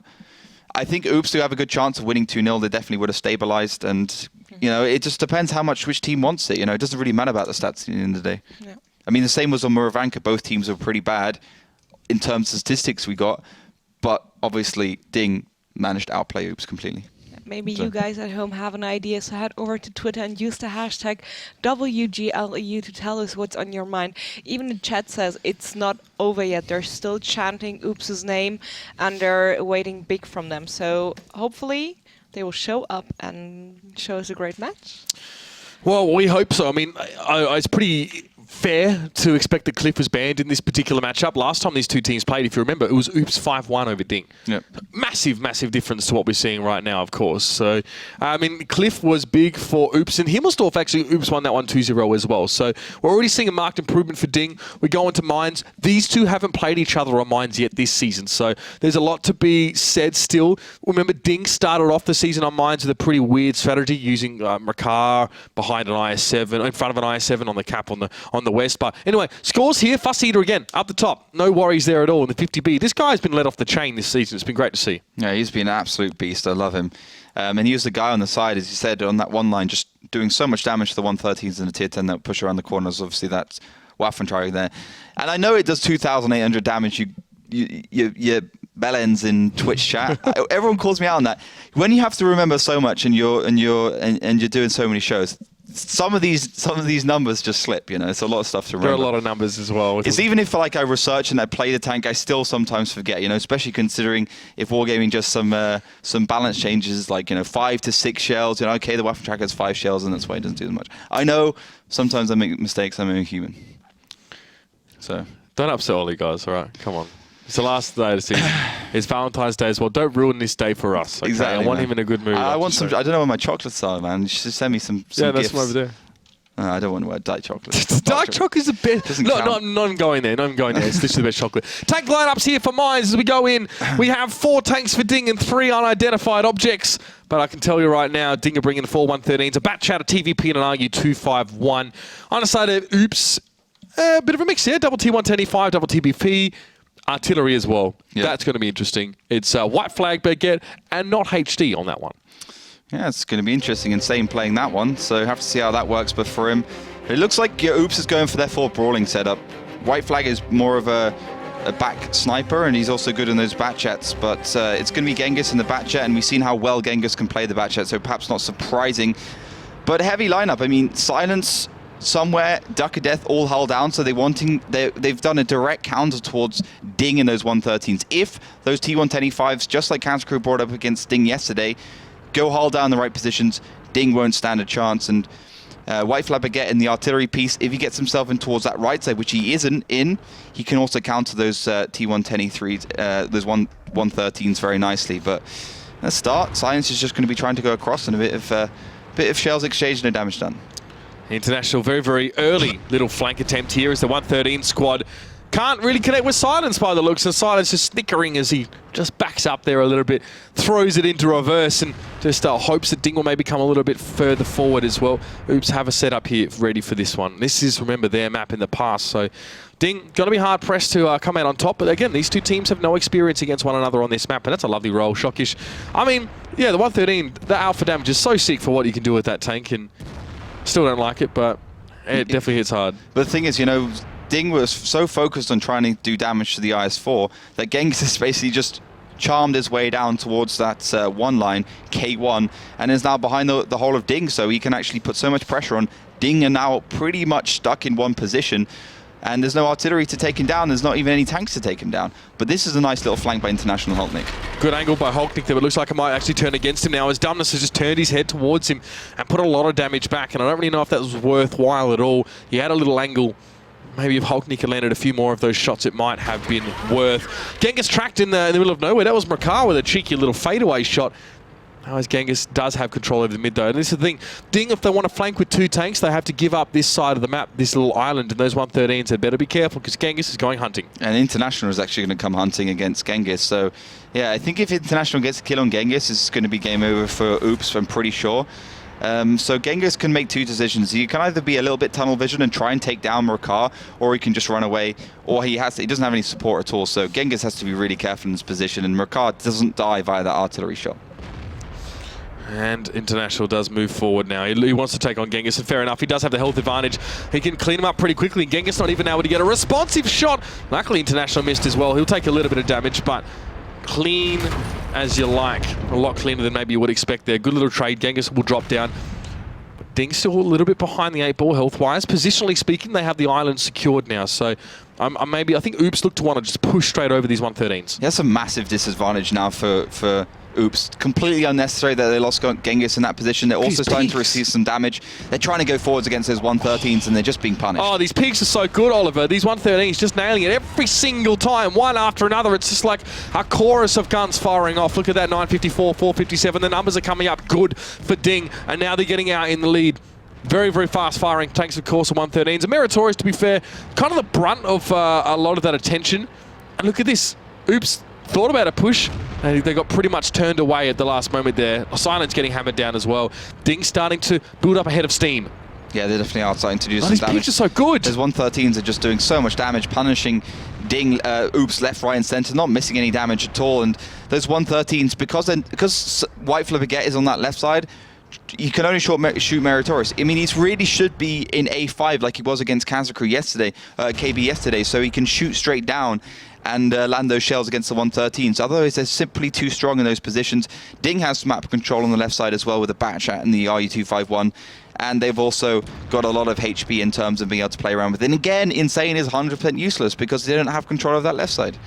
I think Oops do have a good chance of winning 2-0. They definitely would have stabilized, and you know, it just depends how much which team wants it. You know, it doesn't really matter about the stats at the end of the day. Yeah. I mean, the same was on Muravanka. Both teams were pretty bad in terms of statistics we got, but obviously DiNG managed to outplay Oops completely. Maybe you guys at home have an idea, so head over to Twitter and use the hashtag WGLEU to tell us what's on your mind. Even the chat says it's not over yet. They're still chanting Oops' name, and they're waiting big from them. So hopefully they will show up and show us a great match. Well, we hope so. I mean, it's pretty fair to expect that Cliff was banned in this particular matchup. Last time these two teams played, if you remember, it was Oops 5-1 over DiNG. Yep. Massive, massive difference to what we're seeing right now, of course. So, I mean, Cliff was big for Oops, and Himmelsdorf actually, Oops won that one 2-0 as well. So, we're already seeing a marked improvement for DiNG. We go into Mines. These two haven't played each other on Mines yet this season, so there's a lot to be said still. Remember, DiNG started off the season on Mines with a pretty weird strategy, using Makar behind an IS-7, in front of an IS-7 on the cap on the west. But anyway, scores here. Fuss Eater again, up the top. No worries there at all in the 50B. This guy's been let off the chain this season. It's been great to see. Yeah, he's been an absolute beast. I love him. And he was the guy on the side, as you said, on that one line, just doing so much damage to the 113s and the tier 10 that push around the corners. Obviously, that's Waffentrag there. And I know it does 2,800 damage. You bellends in Twitch chat. Everyone calls me out on that. When you have to remember so much and you're doing so many shows, some of these numbers just slip. You know, it's a lot of stuff to remember. There are a lot of numbers as well. It's even if like I research and I play the tank, I still sometimes forget. You know, especially considering if Wargaming just some balance changes, like 5 to 6 shells. You know, okay, the Waffentrag has 5 shells, and that's why it doesn't do as much. I know sometimes I make mistakes. I'm a human. So don't upset Ollie, guys. All right, come on. It's the last day of the season. It's Valentine's Day as well. Don't ruin this day for us. Okay? Exactly. I want man. him in a good mood. I want some. I don't know where my chocolates are, man. You should send me some yeah, that's gifts. from over there. I don't want to diet chocolate. Dark chocolate is the best. No, I'm not going there. Not going there. It's literally the best chocolate. Tank lineups here for Mines as we go in. We have 4 tanks for DiNG and 3 unidentified objects. But I can tell you right now, DiNG are bringing 4 113s, a Bat Chat, a TVP, and an RU251. On the side of Oops, a bit of a mix here. Double T110E5, double TBP. Artillery as well. Yep. That's going to be interesting. It's white flag baguette and not HD on that one. Yeah, it's going to be interesting. Insane playing that one, so have to see how that works. But for him, it looks like Oops is going for their 4 brawling setup. White flag is more of a back sniper, and he's also good in those bat chats. But it's going to be Genghis in the bat chat, and we've seen how well Genghis can play the bat chat, so perhaps not surprising. But heavy lineup. I mean, Silence somewhere, Duck of Death, all hull down, so they've done a direct counter towards DiNG in those 113s. If those T110E5s, just like Cancer Crew brought up against DiNG yesterday, go hull down in the right positions, DiNG won't stand a chance. And White Flag Baguette in the artillery piece, if he gets himself in towards that right side, which he isn't in, he can also counter those T110E3s, those 113s very nicely. But let's start. Silence is just going to be trying to go across and a bit of shells exchanged, no damage done. International, very, very early little flank attempt here as the 113 squad can't really connect with Silence by the looks, and Silence is snickering as he just backs up there a little bit, throws it into reverse, and just hopes that DiNG will maybe come a little bit further forward as well. Oops have a setup here ready for this one. This is, remember, their map in the past, so DiNG going to be hard pressed to come out on top. But again, these two teams have no experience against one another on this map, and that's a lovely roll. Shockish. I mean, yeah, the 113, the alpha damage is so sick for what you can do with that tank, and still don't like it, but it definitely hits hard. But the thing is, you know, DiNG was so focused on trying to do damage to the IS-4 that Genghis is basically just charmed his way down towards that one line, K1, and is now behind the whole of DiNG, so he can actually put so much pressure on. DiNG are now pretty much stuck in one position, and there's no artillery to take him down. There's not even any tanks to take him down. But this is a nice little flank by International Hultnik. Good angle by Hultnik there, but it looks like it might actually turn against him now as Dumbness has just turned his head towards him and put a lot of damage back, and I don't really know if that was worthwhile at all. He had a little angle. Maybe if Hultnik had landed a few more of those shots, it might have been worth. Genghis tracked in the middle of nowhere. That was Makar with a cheeky little fadeaway shot. As Genghis does have control over the mid, though. And this is the thing. DiNG, if they want to flank with 2 tanks, they have to give up this side of the map, this little island, and those 113s had better be careful because Genghis is going hunting. And International is actually going to come hunting against Genghis. So, yeah, I think if International gets a kill on Genghis, it's going to be game over for Oops, I'm pretty sure. So Genghis can make 2 decisions. He can either be a little bit tunnel vision and try and take down Makar, or he can just run away, or he doesn't have any support at all. So Genghis has to be really careful in his position, and Makar doesn't die via that artillery shot. And International does move forward now. He wants to take on Genghis, and fair enough, he does have the health advantage. He can clean him up pretty quickly, and Genghis not even able to get a responsive shot. Luckily, International missed as well. He'll take a little bit of damage, but clean as you like. A lot cleaner than maybe you would expect there. Good little trade. Genghis will drop down. But DiNG still a little bit behind the 8 ball health-wise. Positionally speaking, they have the island secured now, so I think Oops look to want to just push straight over these 113s. That's a massive disadvantage now for Oops. Completely unnecessary that they lost Genghis in that position. They're also starting to receive some damage. They're trying to go forwards against those 113s, and they're just being punished. Oh, these peaks are so good, Oliver. These 113s just nailing it every single time, one after another. It's just like a chorus of guns firing off. Look at that, 954, 457. The numbers are coming up good for DiNG, and now they're getting out in the lead. Very, very fast firing tanks, of course, of 113s. And meritorious, to be fair, kind of the brunt of a lot of that attention. And look at this. Oops thought about a push, and they got pretty much turned away at the last moment there. Silence getting hammered down as well. DiNG starting to build up a head of steam. Yeah, they definitely are starting to do some these damage. peaks are so good. Those 113s are just doing so much damage, punishing DiNG, Oops left, right, and center, not missing any damage at all. And those 113s, because White Flipperget is on that left side, you can only shoot Meritorious. I mean, he really should be in A5 like he was against Cancer Crew yesterday, KB yesterday, so he can shoot straight down and land those shells against the 113s. Otherwise, they're simply too strong in those positions. DiNG has map control on the left side as well with the Batchat and the RU251. And they've also got a lot of HP in terms of being able to play around with. And again, Insane is 100% useless because they don't have control of that left side.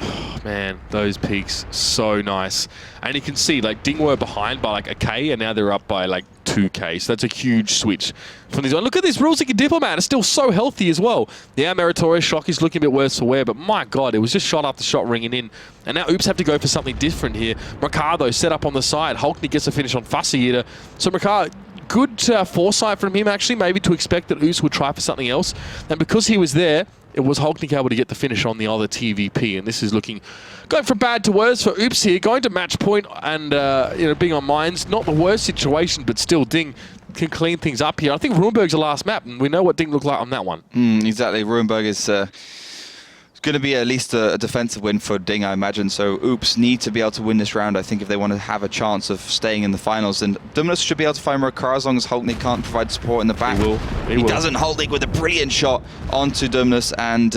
Oh, man, those peaks, so nice. And you can see, like, DiNG were behind by, like, a K, and now they're up by, like, 2K. So that's a huge switch from this one. Look at this Rulesicky Diplomat. It's still so healthy as well. Yeah, Meritorious Shock is looking a bit worse for wear, but my God, it was just shot after shot ringing in. And now Oops have to go for something different here. Ricardo set up on the side. Hulknik gets a finish on Fussy Eater. So Ricardo, good foresight from him, actually, maybe to expect that Oops would try for something else. And because he was there, it was Hulknik able to get the finish on the other TVP, and this is going from bad to worse for Oops here, going to match point and being on mines. Not the worst situation, but still DiNG can clean things up here. I think Ruinberg's the last map, and we know what DiNG looked like on that one. Exactly, Ruinberg is going to be at least a defensive win for DiNG, I imagine. So Oops need to be able to win this round, I think, if they want to have a chance of staying in the finals. And Dumnus should be able to find Makar as long as Hulknik can't provide support in the back. He doesn't. Hulknik with a brilliant shot onto Dumnus, and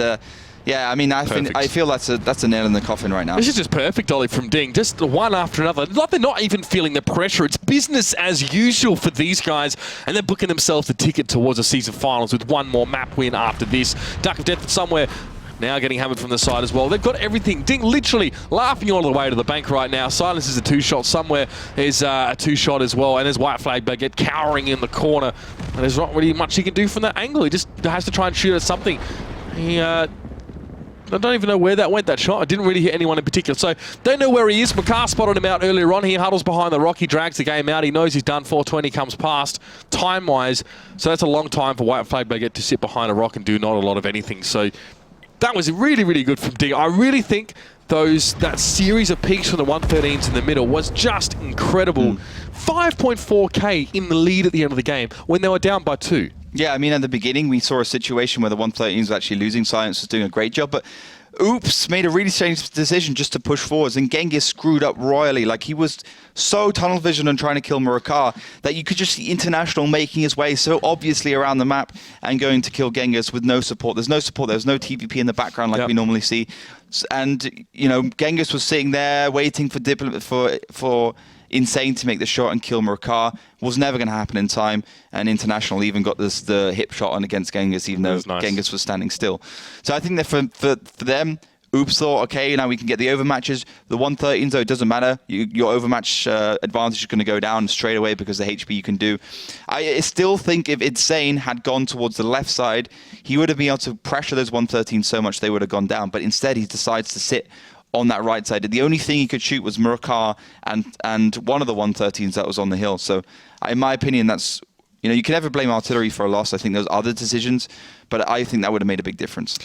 yeah, I mean, I feel that's a nail in the coffin right now. This is just perfect, Ollie, from DiNG. Just one after another. Like they're not even feeling the pressure. It's business as usual for these guys, and they're booking themselves a ticket towards the season finals with one more map win after this. Duck of Death somewhere. Now getting hammered from the side as well. They've got everything. DiNG literally laughing all the way to the bank right now. Silence is a 2-shot. Somewhere is a 2-shot as well. And there's White Flag Baguette cowering in the corner. And there's not really much he can do from that angle. He just has to try and shoot at something. I don't even know where that went, that shot. I didn't really hit anyone in particular. So, don't know where he is. Makar spotted him out earlier on. He huddles behind the rock. He drags the game out. He knows he's done. 420 comes past, time-wise. So, that's a long time for White Flag Baguette to sit behind a rock and do not a lot of anything. So, that was really, really good from DiNG. I really think that series of peaks from the 113s in the middle was just incredible. 5.4k in the lead at the end of the game when they were down by 2. Yeah, I mean, at the beginning, we saw a situation where the 113s were actually losing. Silence was doing a great job, but Oops made a really strange decision just to push forwards, and Genghis screwed up royally. Like, he was so tunnel vision and trying to kill Murakar that you could just see International making his way so obviously around the map and going to kill Genghis with no support. There's no support. There's no TVP in the background like we normally see. And, you know, Genghis was sitting there waiting for Insane to make the shot and kill Murakar. Was never going to happen in time, and International even got the hip shot on against Genghis, even though Genghis was standing still. So I think that for them, Oops thought, okay, now we can get the overmatches. The 113s, though, it doesn't matter. Your overmatch advantage is going to go down straight away because the HP you can do. I still think if Insane had gone towards the left side, he would have been able to pressure those 113s so much they would have gone down. But instead, he decides to sit on that right side. The only thing he could shoot was Murakar and one of the 113s that was on the hill. So, in my opinion, that's, you know, you can never blame artillery for a loss. I think there's other decisions, but I think that would have made a big difference.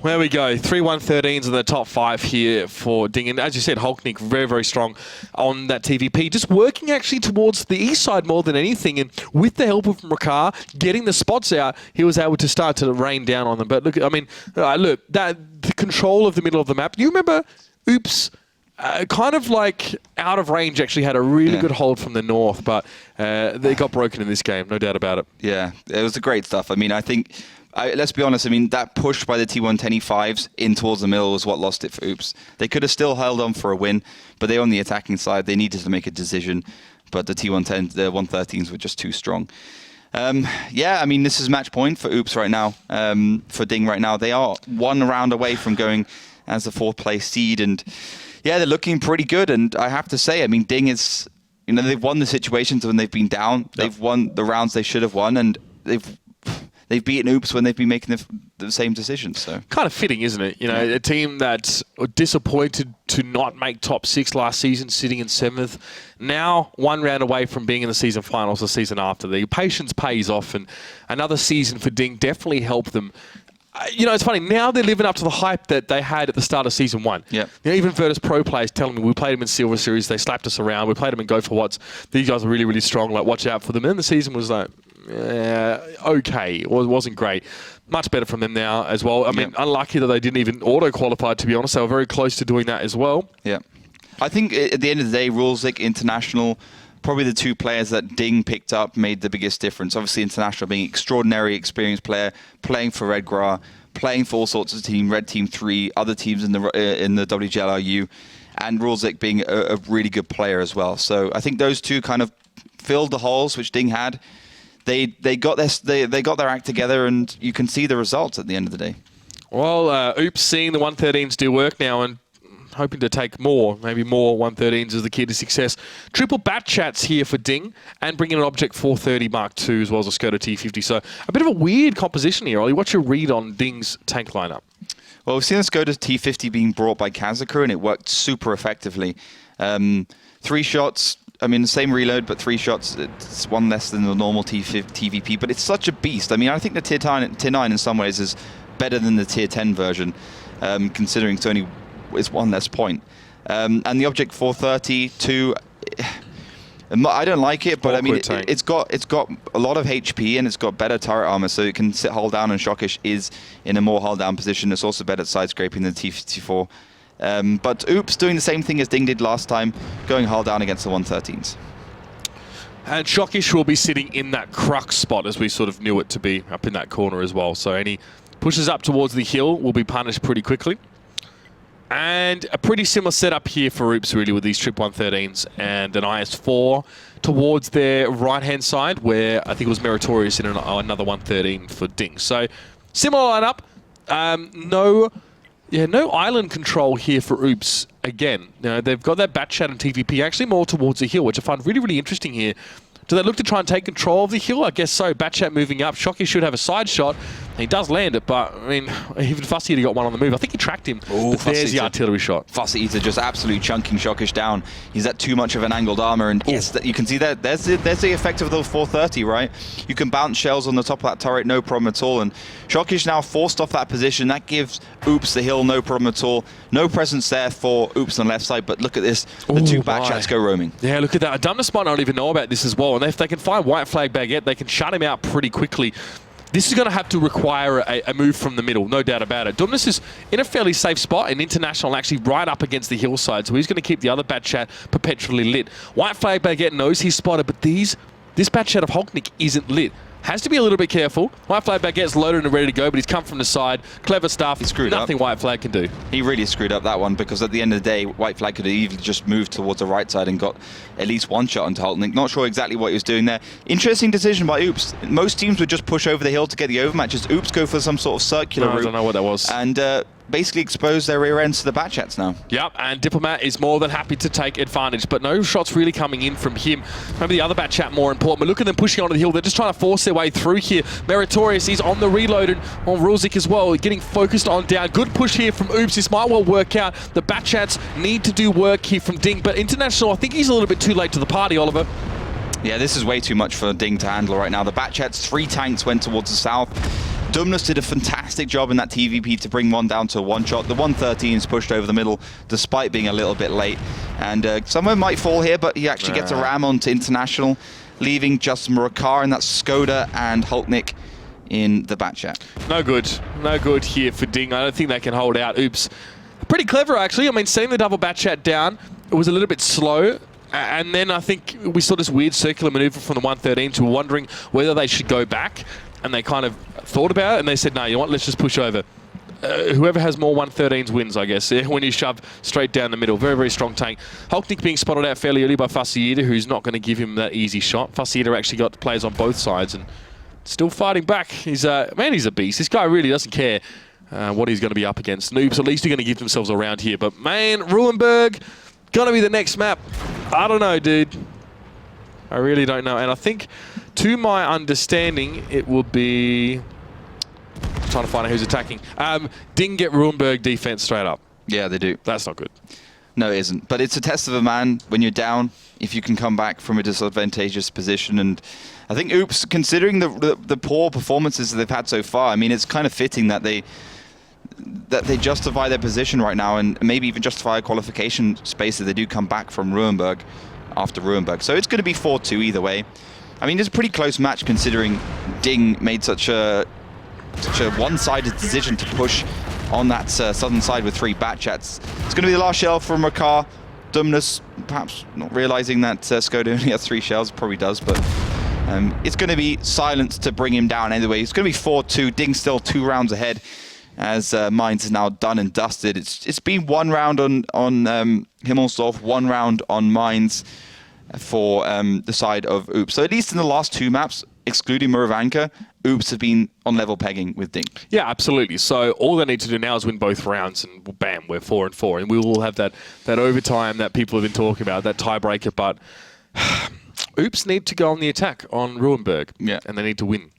There we go. 3 113s in the top 5 here for DiNG. And as you said, Hulknick very, very strong on that TVP. Just working actually towards the east side more than anything. And with the help of Murakar getting the spots out, he was able to start to rain down on them. But look, I mean, look, the control of the middle of the map. You remember Oops, kind of like out of range, actually had a really good hold from the north, but they got broken in this game, no doubt about it. Yeah, it was the great stuff. I mean, I think, let's be honest, I mean, that push by the T110E5s in towards the middle was what lost it for Oops. They could have still held on for a win, but they were on the attacking side. They needed to make a decision, but the T110, the 113s were just too strong. Yeah, I mean, this is match point for Oops right now, for DiNG right now. They are 1 round away from going as the 4th place seed, and yeah, they're looking pretty good. And I have to say, I mean, DiNG is, you know, they've won the situations when they've been down. They've won the rounds they should have won, and they've beaten Oops when they've been making the same decisions. So kind of fitting, isn't it? You know, a team that's disappointed to not make top 6 last season, sitting in 7th, now 1 round away from being in the season finals the season after. The patience pays off, and another season for DiNG definitely helped them. You know, it's funny, now they're living up to the hype that they had at the start of Season 1. Yeah. You know, even Virtus Pro players telling me, we played them in Silver Series, they slapped us around, we played them in Go For What's. These guys are really, really strong, like, watch out for them. And then the season was like, okay, it wasn't great. Much better from them now as well. I mean, unlucky that they didn't even auto-qualify, to be honest. They were very close to doing that as well. Yeah. I think at the end of the day, Rulesic, International, probably the 2 players that DiNG picked up made the biggest difference. Obviously, International being an extraordinary experienced player, playing for Redgra, playing for all sorts of teams, Red Team 3, other teams in the WGLEU, and Rulesic being a really good player as well. So I think those 2 kind of filled the holes which DiNG had. They got their act together, and you can see the results at the end of the day. Well, Oops seeing the 113s do work now, and hoping to take more, maybe more 113s as the key to success. Triple bat chats here for DiNG, and bringing an Object 430 Mark II as well as a Skoda T50. So a bit of a weird composition here, Ollie. What's your read on DiNG's tank lineup? Well, we've seen the Skoda T50 being brought by Kazaku, and it worked super effectively. 3 shots, I mean, the same reload, but 3 shots, it's 1 less than the normal TVP, but it's such a beast. I mean, I think the Tier 9 in some ways is better than the Tier 10 version, considering it's 1 less point. And the Object 430 too, I don't like it, but I mean, it's got a lot of HP, and it's got better turret armor, so it can sit hull down, and Shockish is in a more hull down position. It's also better at side scraping than T54. But Oops doing the same thing as DiNG did last time, going hull down against the 113s. And Shockish will be sitting in that crux spot, as we sort of knew it to be, up in that corner as well. So any pushes up towards the hill will be punished pretty quickly. And a pretty similar setup here for Oops, really, with these Trip 113s and an IS-4 towards their right-hand side, where I think it was Meritorious in another 113 for DiNG. So similar lineup. No island control here for Oops again. You know, they've got that bat chat and TVP actually more towards the hill, which I find really, really interesting here. Do they look to try and take control of the hill? I guess so. Batchat moving up. Shocky should have a side shot. He does land it, but, I mean, even Fussy got one on the move. I think he tracked him. Oh, there's the artillery shot. Fussy Eater just absolutely chunking Shockish down. He's at too much of an angled armor, and yes, you can see that. There's the effect of the 430, right? You can bounce shells on the top of that turret, no problem at all. And Shockish now forced off that position. That gives Oops the hill, no problem at all. No presence there for Oops on the left side, but look at this. The 2 Batchats go roaming. Yeah, look at that. Dumbness might not even know about this as well. And if they can find White Flag Baguette, they can shut him out pretty quickly. This is going to have to require a move from the middle, no doubt about it. Dumnus is in a fairly safe spot, and International actually right up against the hillside, so he's going to keep the other Batchat perpetually lit. White Flag Baguette knows he's spotted, but this Batchat of Hulknik isn't lit. Has to be a little bit careful. White Flag Baguette's loaded and ready to go, but he's come from the side. Clever stuff. He screwed Nothing up. White Flag can do. He really screwed up that one, because at the end of the day, White Flag could have easily just moved towards the right side and got at least one shot onto Hulknik. Not sure exactly what he was doing there. Interesting decision by Oops. Most teams would just push over the hill to get the overmatches. Oops go for some sort of circular route. I don't know what that was. And basically expose their rear ends to the Batchats now. Yep, and Diplomat is more than happy to take advantage, but no shots really coming in from him. Maybe the other Batchat more important, but look at them pushing onto the hill. They're just trying to force their way through here. Meritorious is on the reload and on Rulzik as well, getting focused on down. Good push here from Oops. This might well work out. The Batchats need to do work here from DiNG, but International, I think he's a little bit too late to the party, Oliver. Yeah, this is way too much for DiNG to handle right now. The Batchats, 3 tanks went towards the south. Dumnus did a fantastic job in that TVP to bring one down to a one-shot. The 113 is pushed over the middle despite being a little bit late. And someone might fall here, but he actually gets a ram onto International, leaving just Murakar, and that's Skoda and Hulknik in the Batchat. No good. No good here for DiNG. I don't think they can hold out. Oops. Pretty clever, actually. I mean, setting the double Batchat down, it was a little bit slow. And then I think we saw this weird circular maneuver from the 113 to wondering whether they should go back. And they kind of thought about it, and they said, no, you know what, let's just push over. Whoever has more 113s wins, I guess, when you shove straight down the middle. Very, very strong tank. Hulknik being spotted out fairly early by Fasieda, who's not going to give him that easy shot. Fasieda actually got players on both sides and still fighting back. He's he's a beast. This guy really doesn't care what he's going to be up against. Noobs, at least, are going to give themselves a round here. But, man, Ruhenberg, going to be the next map. I don't know, dude. I really don't know. And I think, to my understanding, it will be... I'm trying to find out who's attacking. DiNG get Ruhenberg defense straight up. Yeah, they do. That's not good. No, it isn't. But it's a test of a man when you're down, if you can come back from a disadvantageous position. And I think Oops, considering the poor performances that they've had so far, I mean, it's kind of fitting that they justify their position right now, and maybe even justify a qualification space if they do come back from Ruhenberg after Ruhenberg. So it's going to be 4-2 either way. I mean, it's a pretty close match considering DiNG made such a one-sided decision to push on that southern side with 3 Batchats. It's going to be the last shell from Rakar. Dumnus, perhaps not realizing that Skoda only has 3 shells, probably does, but it's going to be silence to bring him down anyway. It's going to be 4-2. DiNG still 2 rounds ahead, as Mines is now done and dusted. It's been 1 round on Himmelsdorf, 1 round on Mines for the side of Oops. So at least in the last 2 maps, excluding Muravanka, Oops have been on level pegging with DiNG. Yeah, absolutely. So all they need to do now is win both rounds, and bam, we're 4-4, and we will have that overtime that people have been talking about, that tiebreaker. But Oops need to go on the attack on Ruhenberg, and they need to win.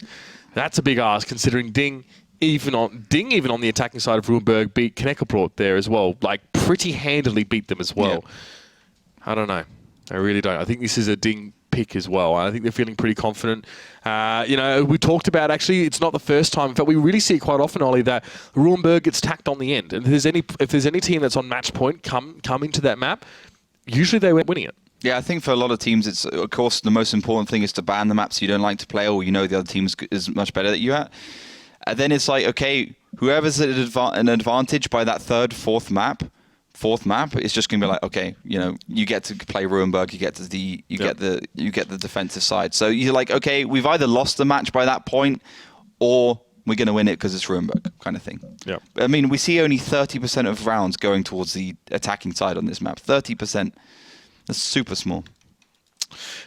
That's a big ask, considering DiNG even on the attacking side of Ruhenberg beat Knekkebrot there as well, like pretty handily beat them as well. I don't know. I really don't. I think this is a DiNG pick as well. I think they're feeling pretty confident. You know, we talked about, actually, it's not the first time. In fact, we really see it quite often, Ollie, that Ruhenberg gets tacked on the end. And if there's any team that's on match point come into that map, usually they win winning it. Yeah, I think for a lot of teams, it's, of course, the most important thing is to ban the maps you don't like to play, or you know the other team is much better than you at. And then it's like, okay, whoever's at an advantage by that fourth map, it's just going to be like, okay, you know, you get to play Ruhenberg, you get the defensive side. So you're like, okay, we've either lost the match by that point, or we're going to win it because it's Ruhenberg, kind of thing. Yeah. I mean, we see only 30% of rounds going towards the attacking side on this map. 30%. That's super small.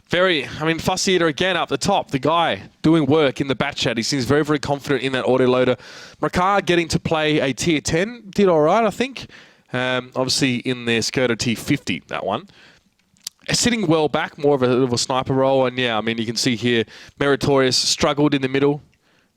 Fasieda again up the top, the guy doing work in the Batchat. He seems very, very confident in that autoloader. Makar getting to play a tier 10, did all right, I think. Obviously in their Skoda T50, that one. Sitting well back, more of a sniper role. And yeah, I mean, you can see here, Meritorious struggled in the middle.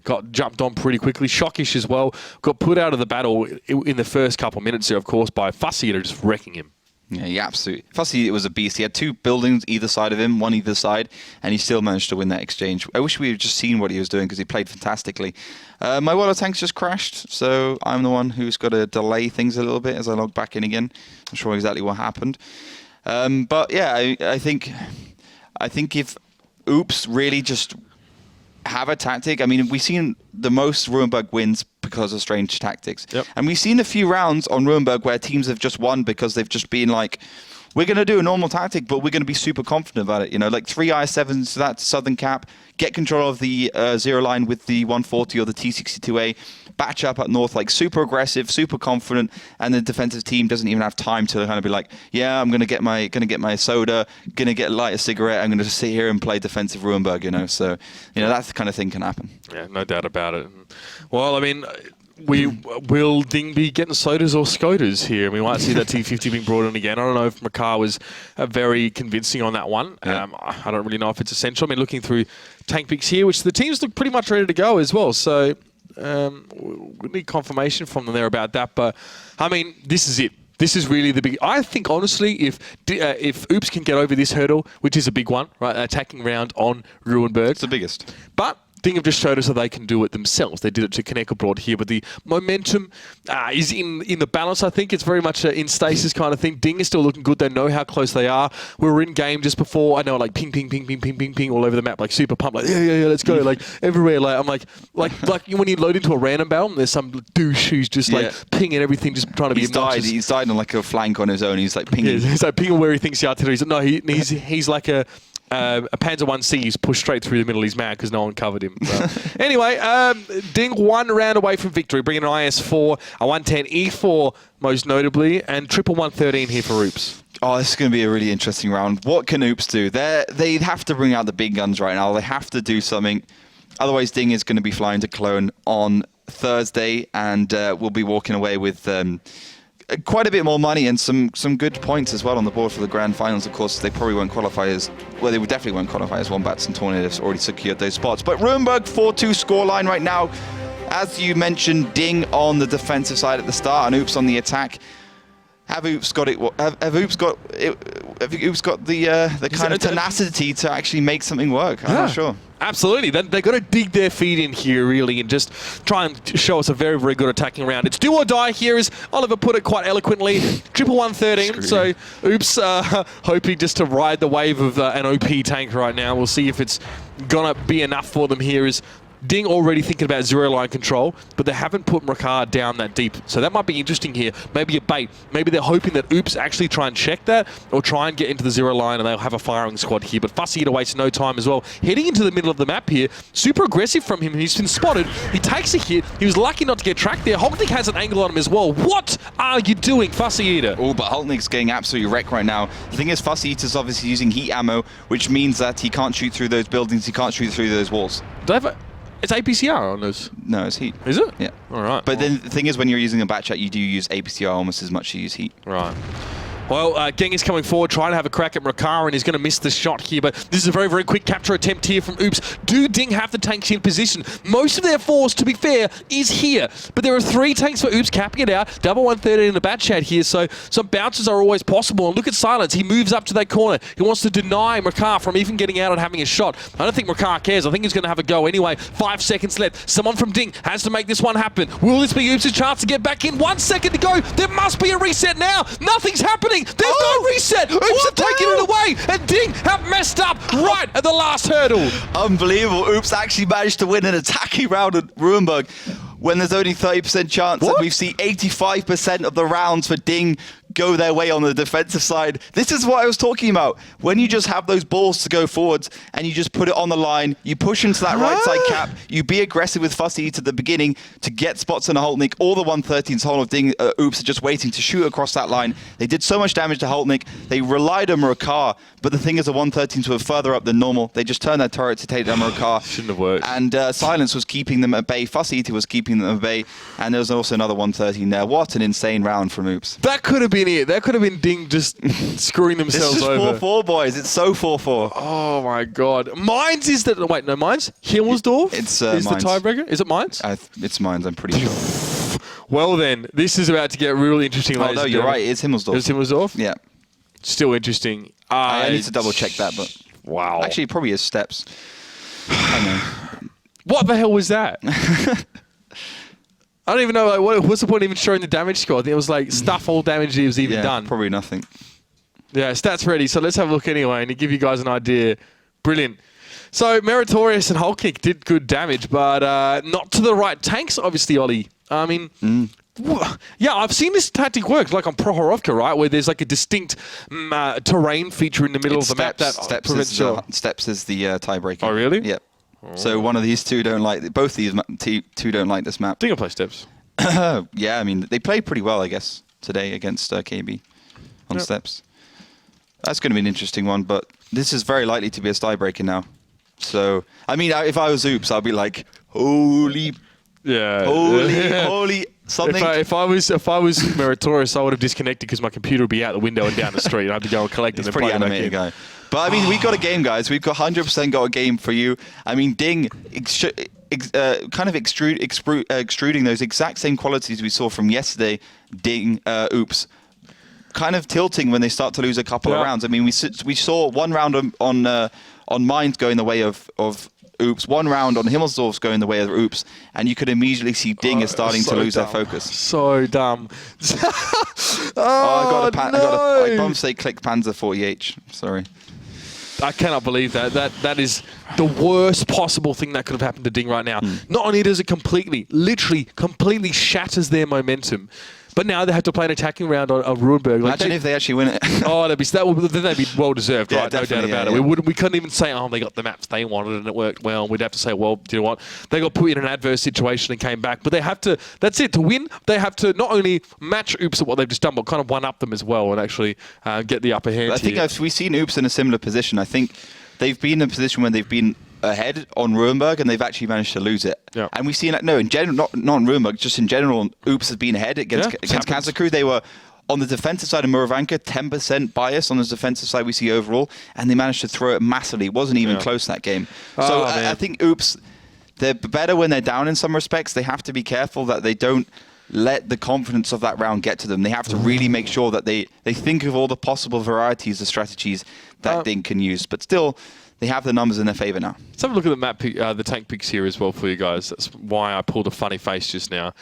Got jumped on pretty quickly. Shockish as well. Got put out of the battle in the first couple of minutes there, of course, by Fasieda just wrecking him. Yeah, absolutely. Fussy was a beast. He had 2 buildings either side of him, one either side, and he still managed to win that exchange. I wish we had just seen what he was doing because he played fantastically. My Water Tank's just crashed, so I'm the one who's got to delay things a little bit as I log back in again. I'm sure exactly what happened. But yeah, I think if Oops really just have a tactic. I mean, we've seen the most Ruenberg wins because of strange tactics. Yep. And we've seen a few rounds on Ruenberg where teams have just won because they've just been like, we're going to do a normal tactic, but we're going to be super confident about it. You know, like 3 IS7s to that Southern Cap, get control of the zero line with the 140 or the T62A, batch up at North, like super aggressive, super confident, and the defensive team doesn't even have time to kind of be like, yeah, I'm going to get my soda, going to light a cigarette, I'm going to just sit here and play defensive Ruenberg, you know. So, you know, that kind of thing can happen. Yeah, no doubt about it. Well, I mean, will DiNG be getting sodas or Scotas here? We might see that T50 being brought in again. I don't know if Makar was very convincing on that one. Yeah. I don't really know if it's essential. I mean, looking through tank picks here, which the teams look pretty much ready to go as well. So we need confirmation from them there about that. But, I mean, this is it. This is really the big... I think, honestly, if Oops can get over this hurdle, which is a big one, right, attacking round on Ruenberg. It's the biggest. But DiNG have just showed us that they can do it themselves. They did it to Connect Abroad here, but the momentum is in the balance, I think. It's very much in stasis kind of thing. DiNG is still looking good. They know how close they are. We were in game just before. I know, like, ping, ping, ping, ping, ping, ping, ping all over the map, like super pumped, like, yeah, let's go. Like, everywhere. Like, I'm like when you load into a random battle, there's some douche who's just, like, pinging everything, just trying to be obnoxious. He's died on, like, a flank on his own. He's, like, pinging. Yeah, he's, like, pinging where he thinks the artillery's... No, he's like a Panzer 1C. He's pushed straight through the middle. He's mad because no one covered him. Anyway, DiNG 1 round away from victory, bringing an IS4, a 110 E4 most notably, and triple 113 here for Oops. Oh, this is going to be a really interesting round. What can Oops do? They have to bring out the big guns right now. They have to do something. Otherwise, DiNG is going to be flying to Cologne on Thursday, and we'll be walking away with quite a bit more money and some good points as well on the board for the grand finals. Of course, they probably won't qualify as... Well, they definitely won't qualify as Wombats and Tornadoes already secured those spots. But Ruenberg 4-2 scoreline right now. As you mentioned, DiNG on the defensive side at the start and Oops on the attack. Have Oops got it? Have Oops got the kind of tenacity to actually make something work? I'm not sure. Absolutely. They've got to dig their feet in here, really, and just try and show us a very, very good attacking round. It's do or die here, as Oliver put it quite eloquently. Triple 113. So, Oops hoping just to ride the wave of an OP tank right now. We'll see if it's going to be enough for them here. Is DiNG already thinking about zero line control, but they haven't put Makar down that deep. So that might be interesting here. Maybe a bait. Maybe they're hoping that Oops actually try and check that or try and get into the zero line and they'll have a firing squad here. But Fussy Eater wastes no time as well. Heading into the middle of the map here. Super aggressive from him. He's been spotted. He takes a hit. He was lucky not to get tracked there. Holtnik has an angle on him as well. What are you doing, Fussy Eater? Oh, but Holtnik's getting absolutely wrecked right now. The thing is, Fussy Eater's obviously using heat ammo, which means that he can't shoot through those buildings. He can't shoot through those walls. It's APCR on those. No, it's heat. Is it? Yeah. All right. But then the thing is, when you're using a batch chat, you do use APCR almost as much as you use heat. Right. Well, DiNG is coming forward, trying to have a crack at Makar, and he's going to miss the shot here, but this is a very, very quick capture attempt here from Oops. Do DiNG have the tanks in position? Most of their force, to be fair, is here, but there are 3 tanks for Oops capping it out. Double 113 in the bat chat here, so some bounces are always possible. And look at Silence. He moves up to that corner. He wants to deny Makar from even getting out and having a shot. I don't think Makar cares. I think he's going to have a go anyway. 5 seconds left. Someone from DiNG has to make this one happen. Will this be Oops' chance to get back in? 1 second to go. There must be a reset now. Nothing's happening. There's no reset. Oops have taken it away, and DiNG have messed up right at the last hurdle. Unbelievable. Oops actually managed to win an attacking round at Ruenberg when there's only 30% chance, and we've seen 85% of the rounds for DiNG go their way on the defensive side. This is what I was talking about. When you just have those balls to go forwards and you just put it on the line, you push into that right side cap, you be aggressive with Fussy Eater at the beginning to get spots on a Holtnik. All the 113s whole of DiNG, Oops are just waiting to shoot across that line. They did so much damage to Holtnik. They relied on Makar, but the thing is the 113s were further up than normal. They just turned their turret to take down Makar. Shouldn't have worked. And Silence was keeping them at bay. Fussy Eater was keeping them at bay. And there was also another 113 there. What an insane round from Oops. That could have been it. That could have been DiNG just screwing themselves over. This is 4-4, boys. It's so 4-4. Oh, my God. Mines is the... Wait, no, Mines? Himmelsdorf is the tiebreaker? Is it Mines? It's Mines, I'm pretty sure. Well, then, this is about to get really interesting. Oh, no, you're right. It's Himmelsdorf. It's Himmelsdorf? Yeah. Still interesting. I need to double check that, but... Wow. Actually, it probably is Steps. I know. What the hell was that? I don't even know, like, what's the point of even showing the damage score? I think it was like stuff all damage he was even done. Probably nothing. Yeah, stats ready. So let's have a look anyway and to give you guys an idea. Brilliant. So Meritorious and Hulknick did good damage, but not to the right tanks, obviously, Ollie. I mean, yeah, I've seen this tactic work, like on Prohorovka, right, where there's like a distinct terrain feature in the middle of the map that prevents Steps is the tiebreaker. Oh, really? Yep. So one of these two don't like, both these two don't like this map. DiNG play Steps. Yeah, I mean, they played pretty well, I guess, today against KB on Steps. That's going to be an interesting one, but this is very likely to be a tiebreaker now. So, I mean, if I was Oops, I'd be like, holy something. If I was Meritorious, I would have disconnected because my computer would be out the window and down the street, and I had to go and collect it. It's pretty animated guy. But I mean, we got a game, guys. We've got 100% got a game for you. I mean, DiNG kind of extruding those exact same qualities we saw from yesterday. DiNG, Oops, kind of tilting when they start to lose a couple of rounds. I mean, we saw one round on Mind going the way of Oops, one round on Himmelsdorf's going the way of Oops, and you could immediately see DiNG is starting to lose their focus. So dumb. I got a bump say click Panzer 40H. Sorry. I cannot believe that. That is the worst possible thing that could have happened to DiNG right now. Not only does it literally completely shatters their momentum, but now they have to play an attacking round on Rurenberg. Like Imagine if they actually win it. Then they'd be well deserved, right? No doubt about it. Yeah. We couldn't even say, oh, they got the maps they wanted and it worked well. We'd have to say, well, do you know what? They got put in an adverse situation and came back. But they have to. That's it. To win, they have to not only match Oops at what they've just done, but kind of one up them as well and actually get the upper hand. I think we've seen Oops in a similar position. I think they've been in a position when they've been ahead on Rurenberg and they've actually managed to lose it. Yeah. And we've seen that, in general, not on Rurenberg, just in general, Oops has been ahead against Cancer Crew. They were on the defensive side of Muravanka, 10% bias on the defensive side we see overall, and they managed to throw it massively. It wasn't even close that game. So I think Oops, they're better when they're down in some respects. They have to be careful that they don't let the confidence of that round get to them. They have to really make sure that they think of all the possible varieties of strategies that DiNG can use. But still, they have the numbers in their favor now. Let's have a look at the map, the tank picks here as well for you guys. That's why I pulled a funny face just now.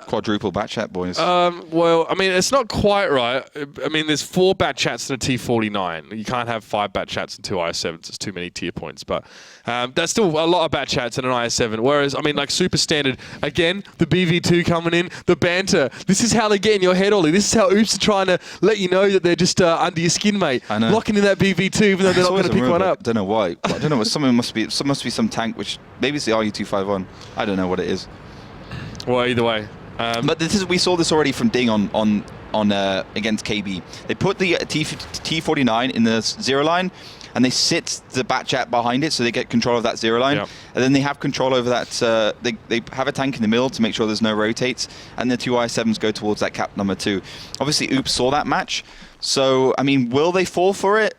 Quadruple bat chat, boys. Well, I mean, it's not quite right. I mean, there's 4 bat chats and a T49. You can't have 5 bat chats and 2 IS7s. It's too many tier points. But that's still a lot of bat chats and an IS7. Whereas, I mean, like super standard, again, the BV2 coming in, the banter. This is how they get in your head, Ollie. This is how Oops are trying to let you know that they're just under your skin, mate. I know. Locking in that BV2 even though they're not going to pick one up. I don't know why. I don't know. Someone must be some tank, which maybe it's the RU251. I don't know what it is. Well, either way. But we saw this already from DiNG on against KB. They put the T49 in the 0 line, and they sit the bat chat behind it, so they get control of that 0 line. Yep. And then they have control over that. They have a tank in the middle to make sure there's no rotates, and the 2 I7s go towards that cap number 2. Obviously, Oops saw that match, so I mean, will they fall for it?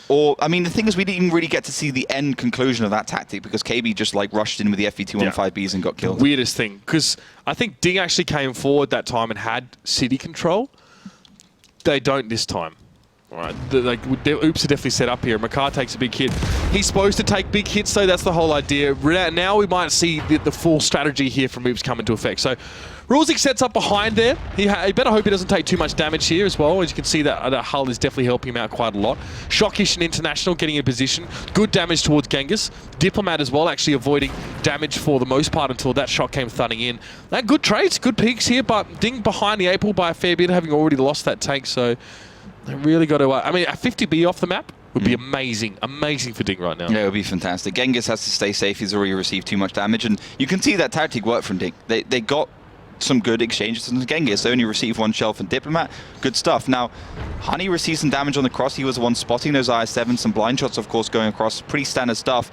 Or, I mean, the thing is, we didn't even really get to see the end conclusion of that tactic because KB just like rushed in with the FV215Bs and got killed. The weirdest thing, because I think DiNG actually came forward that time and had city control. They don't this time. All right, the Oops are definitely set up here. Makar takes a big hit. He's supposed to take big hits, though. That's the whole idea. Now we might see the full strategy here from Oops come into effect. So Rulzik sets up behind there. He better hope he doesn't take too much damage here as well. As you can see, that hull is definitely helping him out quite a lot. Shockish and International getting in position. Good damage towards Genghis. Diplomat as well, actually avoiding damage for the most part until that shot came thudding in. Good trades, good peaks here, but DiNG behind the 8 by a fair bit, having already lost that tank. So they really got to... I mean, a 50B off the map would be amazing. Amazing for DiNG right now. Yeah, it would be fantastic. Genghis has to stay safe. He's already received too much damage. And you can see that tactic work from DiNG. They got some good exchanges from Genghis. They only received 1 shell from Diplomat. Good stuff. Now, Honey received some damage on the cross. He was the one spotting those IS-7s. Some blind shots, of course, going across. Pretty standard stuff.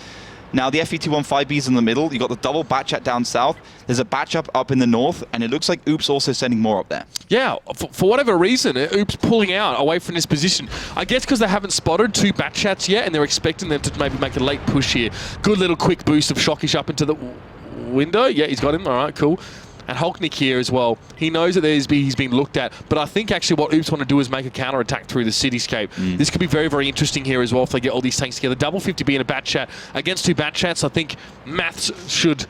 Now, the FE215B's in the middle. You got the double bat chat down south. There's a batch up in the north, and it looks like Oops also sending more up there. Yeah, for whatever reason, Oops pulling out away from this position. I guess because they haven't spotted 2 bat chats yet, and they're expecting them to maybe make a late push here. Good little quick boost of Shockish up into the window. Yeah, he's got him. All right, cool. And Hulknick here as well. He knows that he's been looked at, but I think actually what Oops want to do is make a counter-attack through the cityscape. This could be very, very interesting here as well if they get all these tanks together. Double 50B in a bat chat against 2 bat chats. I think maths should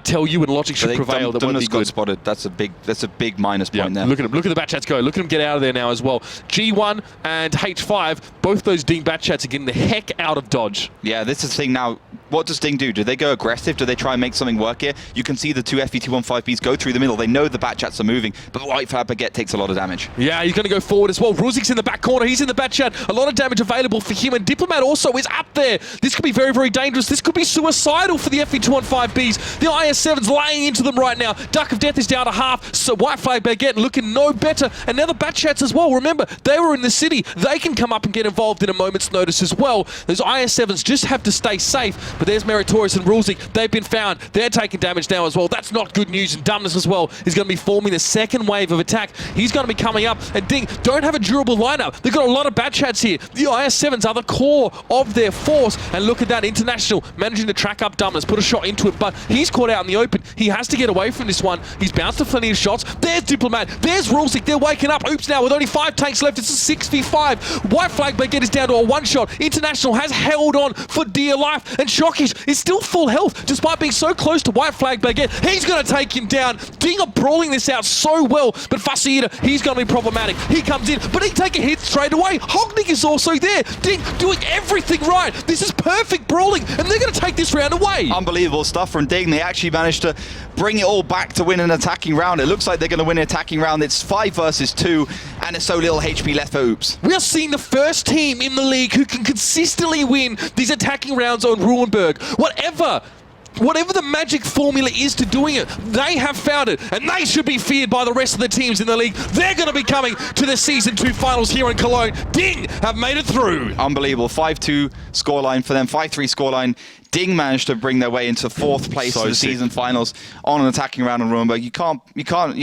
tell you and logic should prevail that won't be got good. spotted. That's a big minus point there. Look at him. Look at the bat chats go. Look at him get out of there now as well. G1 and H5, both those DiNG bat chats are getting the heck out of dodge. Yeah, this is the thing now. What does DiNG do? Do they go aggressive? Do they try and make something work here? You can see the two FE215Bs go through the middle. They know the bat chats are moving, but White Flag Baguette takes a lot of damage. Yeah, he's going to go forward as well. Ruzik's in the back corner. He's in the bat chat. A lot of damage available for him, and Diplomat also is up there. This could be very, very dangerous. This could be suicidal for the FE215Bs. The IS-7's laying into them right now. Duck of Death is down to half, so White Flag Baguette looking no better. And now the bat chats as well. Remember, they were in the city. They can come up and get involved in a moment's notice as well. Those IS-7s just have to stay safe, but there's Meritorious and Rulzik. They've been found. They're taking damage now as well. That's not good news. And Dumbness as well is going to be forming the second wave of attack. He's going to be coming up. And DiNG don't have a durable lineup. They've got a lot of bat chats here. The IS-7s are the core of their force. And look at that. International managing to track up Dumbness. Put a shot into it, but he's caught out in the open. He has to get away from this one. He's bounced to plenty of shots. There's Diplomat. There's Rulzik. They're waking up. Oops now with only 5 tanks left. It's a 6v5. White Flag Baguette is down to a one-shot. International has held on for dear life. And Shockish is still full health despite being so close to White Flag Baguette. He's going to take him down. DiNG are brawling this out so well, but Fussy Eater, he's going to be problematic. He comes in, but he take a hit straight away. Hognick is also there. DiNG doing everything right. This is perfect brawling, and they're going to take this round away. Unbelievable stuff from DiNG. They actually managed to bring it all back to win an attacking round. It looks like they're going to win an attacking round. It's 5 versus 2, and it's so little HP left for Oops. We are seeing the first team in the league who can consistently win these attacking rounds on Ruinberg. Whatever the magic formula is to doing it, they have found it, and they should be feared by the rest of the teams in the league. They're going to be coming to the Season 2 finals here in Cologne. DiNG have made it through. Unbelievable. 5-2 scoreline for them, 5-3 scoreline. DiNG managed to bring their way into 4th place So to the sick. season finals on an attacking round on Ruinberg. You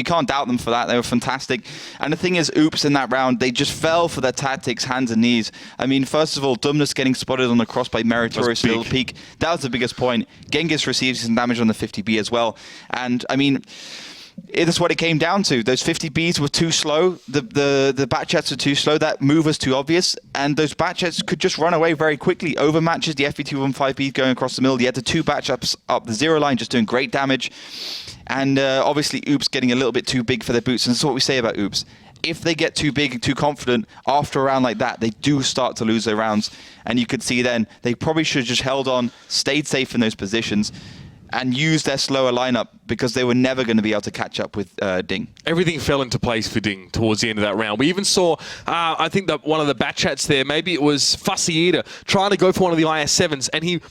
can't doubt them for that. They were fantastic. And the thing is, Oops in that round, they just fell for their tactics, hands and knees. I mean, first of all, Dumbness getting spotted on the cross by Meritorious Little Peak. That was the biggest point. Genghis receives some damage on the 50B as well. And I mean, that's what it came down to. Those 50Bs were too slow. The bat chats were too slow. That move was too obvious. And those bat chats could just run away very quickly. Over matches, the FE215B going across the middle. You had the 2 bat chats up the 0 line, just doing great damage. And obviously, Oops getting a little bit too big for their boots. And that's what we say about Oops. If they get too big and too confident after a round like that, they do start to lose their rounds. And you could see then they probably should have just held on, stayed safe in those positions, and use their slower lineup because they were never going to be able to catch up with DiNG. Everything fell into place for DiNG towards the end of that round. We even saw, I think that one of the bat chats there, maybe it was Fussy Eater, trying to go for one of the IS-7s, and he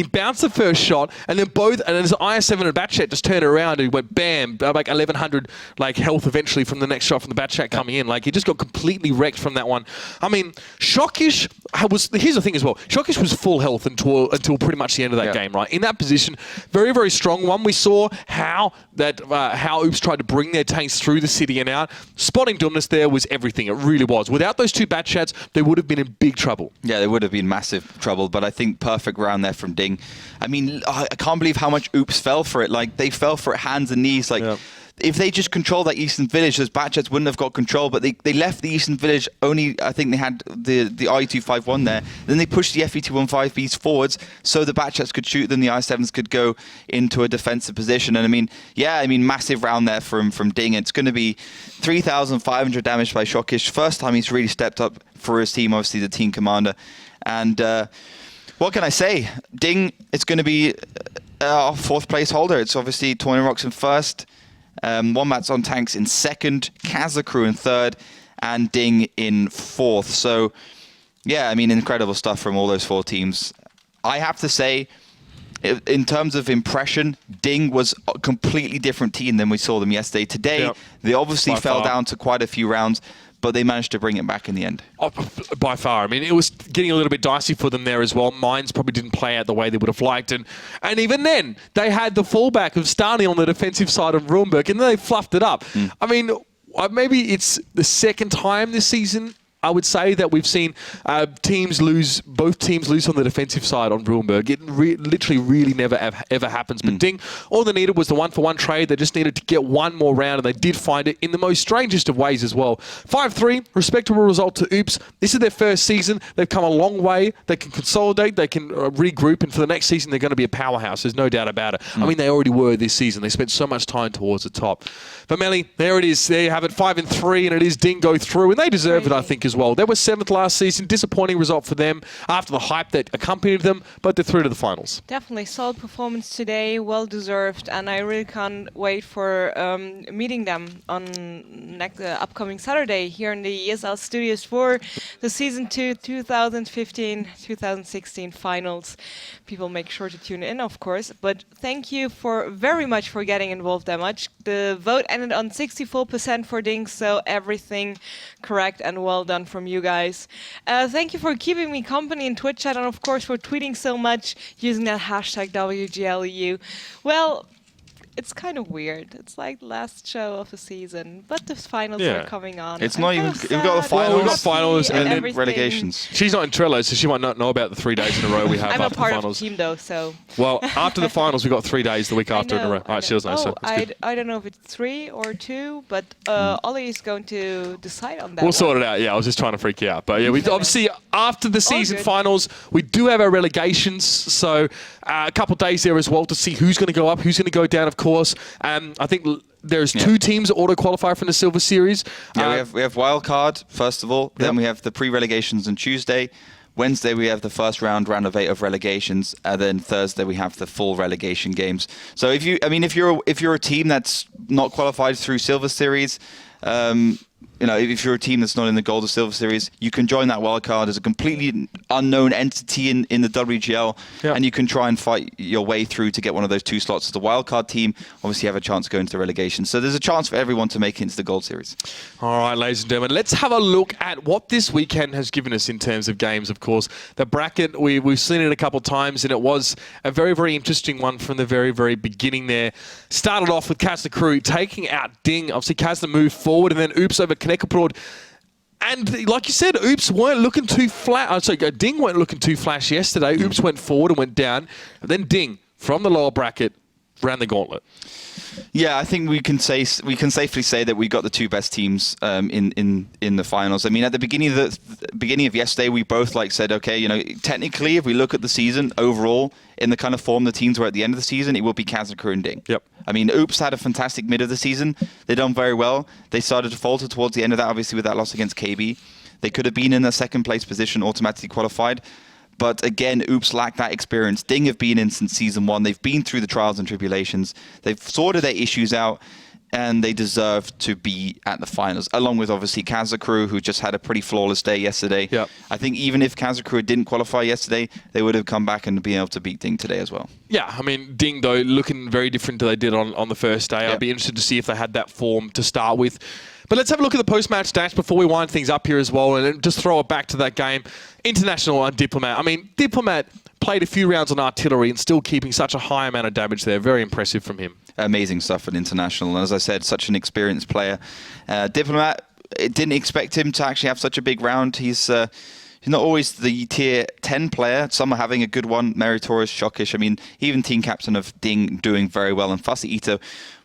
bounced the first shot, and then his IS-7 and Batchat just turned around and he went bam, like 1100 like health eventually from the next shot from the Batchat coming in. Like he just got completely wrecked from that one. I mean, Shockish here's the thing as well. Shockish was full health until pretty much the end of that game, right? In that position, very, very strong one. We saw how Oops tried to bring their tanks through the city and out. Spotting Dumbness there was everything. It really was. Without those 2 Batchats, they would have been in big trouble. Yeah, they would have been massive trouble, but I think perfect round there from DiNG. I mean, I can't believe how much Oops fell for it. Like, they fell for it hands and knees. Like, if they just controlled that Eastern Village, those Batchats wouldn't have got control, but they left the Eastern Village only, I think they had the IE251 there. Then they pushed the FE215Bs forwards so the Batchats could shoot them, the I7s could go into a defensive position. And I mean, massive round there from DiNG. It's going to be 3,500 damage by Shockish. First time he's really stepped up for his team, obviously the team commander. And what can I say? DiNG, it's going to be our 4th place holder. It's obviously Tournament Rocks in 1st, Wombat's on Tanks in 2nd, Kazakru in 3rd, and DiNG in 4th. So, yeah, I mean, incredible stuff from all those 4 teams. I have to say, in terms of impression, DiNG was a completely different team than we saw them yesterday. Today, they obviously fell down to quite a few rounds, but they managed to bring it back in the end. Oh, by far. I mean, it was getting a little bit dicey for them there as well. Mines probably didn't play out the way they would have liked. And even then, they had the fallback of Stani on the defensive side of Ruinberg, and then they fluffed it up. I mean, maybe it's the second time this season I would say that we've seen both teams lose on the defensive side on Bruenberg. It literally really never ever happens. But DiNG, all they needed was the 1-for-1 trade. They just needed to get one more round, and they did find it in the most strangest of ways as well. 5-3, respectable result to Oops. This is their first season. They've come a long way. They can consolidate. They can regroup, and for the next season, they're going to be a powerhouse. There's no doubt about it. I mean, they already were this season. They spent so much time towards the top. But Melly, there it is. There you have it, 5-3, and it is DiNG go through, and they deserve it, I think, as well. They were 7th last season. Disappointing result for them after the hype that accompanied them, but they're through to the finals. Definitely solid performance today, well deserved, and I really can't wait for meeting them on upcoming Saturday here in the ESL studios for the Season 2 2015-2016 finals. People make sure to tune in, of course, but thank you very much for getting involved that much. The vote ended on 64% for DiNG, so everything correct and well done from you guys. Thank you for keeping me company in Twitch chat, and of course for tweeting so much using that hashtag WGLEU. Well, it's kind of weird. It's like the last show of the season, but the finals are coming on. It's not even. We've got the finals. We've got finals and then everything. relegations. She's not in Trello, so she might not know about the 3 days in a row we have I'm after a part the of the finals. team though, so. Well, after the finals, we've got 3 days the week after in a row. All right, she doesn't know. So it's good. I don't know if it's 3 or 2, but Ollie is going to decide on that. We'll sort it out. Yeah, I was just trying to freak you out. But yeah, we obviously, after the season finals, we do have our relegations. So a couple of days there as well to see who's going to go up, who's going to go down, of course. I think there's 2 teams that auto-qualify from the Silver Series. Yeah, we have wild card, first of all. Then we have the pre-relegations on Tuesday. Wednesday, we have the first round of 8 of relegations. And then Thursday, we have the full relegation games. So if you're a team that's not qualified through Silver Series, if you're a team that's not in the Gold or Silver Series, you can join that wildcard as a completely unknown entity in the WGL, and you can try and fight your way through to get one of those 2 slots. As the wildcard team, obviously have a chance to go into the relegation. So there's a chance for everyone to make it into the Gold Series. All right, ladies and gentlemen, let's have a look at what this weekend has given us in terms of games, of course. The bracket, we've seen it a couple of times, and it was a very, very interesting one from the very, very beginning there. Started off with Kazna Crew taking out DiNG. Obviously, Kazna moved forward, and then Oops over Kneckebrod. And like you said, Oops weren't looking too flat. DiNG weren't looking too flash yesterday. Oops went forward and went down. And then DiNG, from the lower bracket, ran the gauntlet. Yeah, I think we can safely say that we got the 2 best teams in the finals. I mean, at the beginning of yesterday, we both said, okay, technically, if we look at the season overall, in the kind of form the teams were at the end of the season, it will be Kazna Crew and DiNG. Yep. I mean, Oops had a fantastic mid of the season. They done very well. They started to falter towards the end of that, obviously, with that loss against KB. They could have been in a second place position, automatically qualified. But again, Oops lacked that experience. DiNG have been in since season 1. They've been through the trials and tribulations. They've sorted their issues out, and they deserve to be at the finals, along with obviously Kazna Crew, who just had a pretty flawless day yesterday. Yep. I think even if Kazna Crew didn't qualify yesterday, they would have come back and been able to beat DiNG today as well. Yeah, I mean, DiNG, though, looking very different to they did on the first day. I'd be interested to see if they had that form to start with. But let's have a look at the post-match stats before we wind things up here as well, and just throw it back to that game. International and Diplomat. I mean, Diplomat played a few rounds on artillery and still keeping such a high amount of damage there. Very impressive from him. Amazing stuff at International. And as I said, such an experienced player. Diplomat, didn't expect him to actually have such a big round. He's not always the tier 10 player. Some are having a good one. Meritorious, Shockish. I mean, even team captain of DiNG doing very well. And Fussy Ito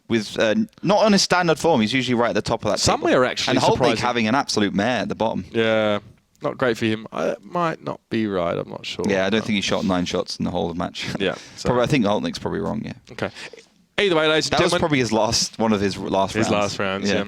with not on his standard form. He's usually right at the top of that Some table. are actually and Holtbeek surprising. having an absolute mare at the bottom. Yeah, not great for him. It might not be right. I'm not sure. Yeah, I don't think he shot 9 shots in the whole of the match. Yeah. Probably, I think Holtbeek's probably wrong, yeah. Okay. Either way, ladies and That was gentlemen. probably one of his last rounds. His last rounds, yeah.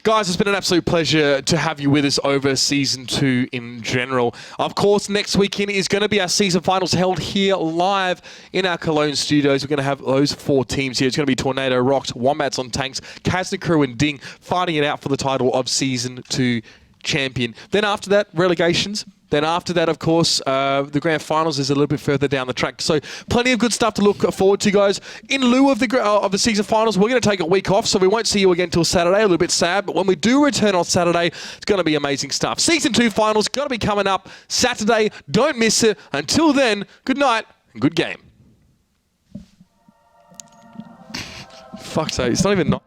Guys, it's been an absolute pleasure to have you with us over Season 2 in general. Of course, next weekend is going to be our season finals held here live in our Cologne studios. We're going to have those 4 teams here. It's going to be Tornado, Rocks, Wombats on Tanks, Kazna Crew and DiNG fighting it out for the title of Season 2 champion. Then after that, relegations. Then after that, of course, the grand finals is a little bit further down the track. So plenty of good stuff to look forward to, guys. In lieu of the season finals, we're going to take a week off, so we won't see you again till Saturday. A little bit sad, but when we do return on Saturday, it's going to be amazing stuff. Season 2 finals going to be coming up Saturday. Don't miss it. Until then, good night and good game. Fuck's sake, it's not even...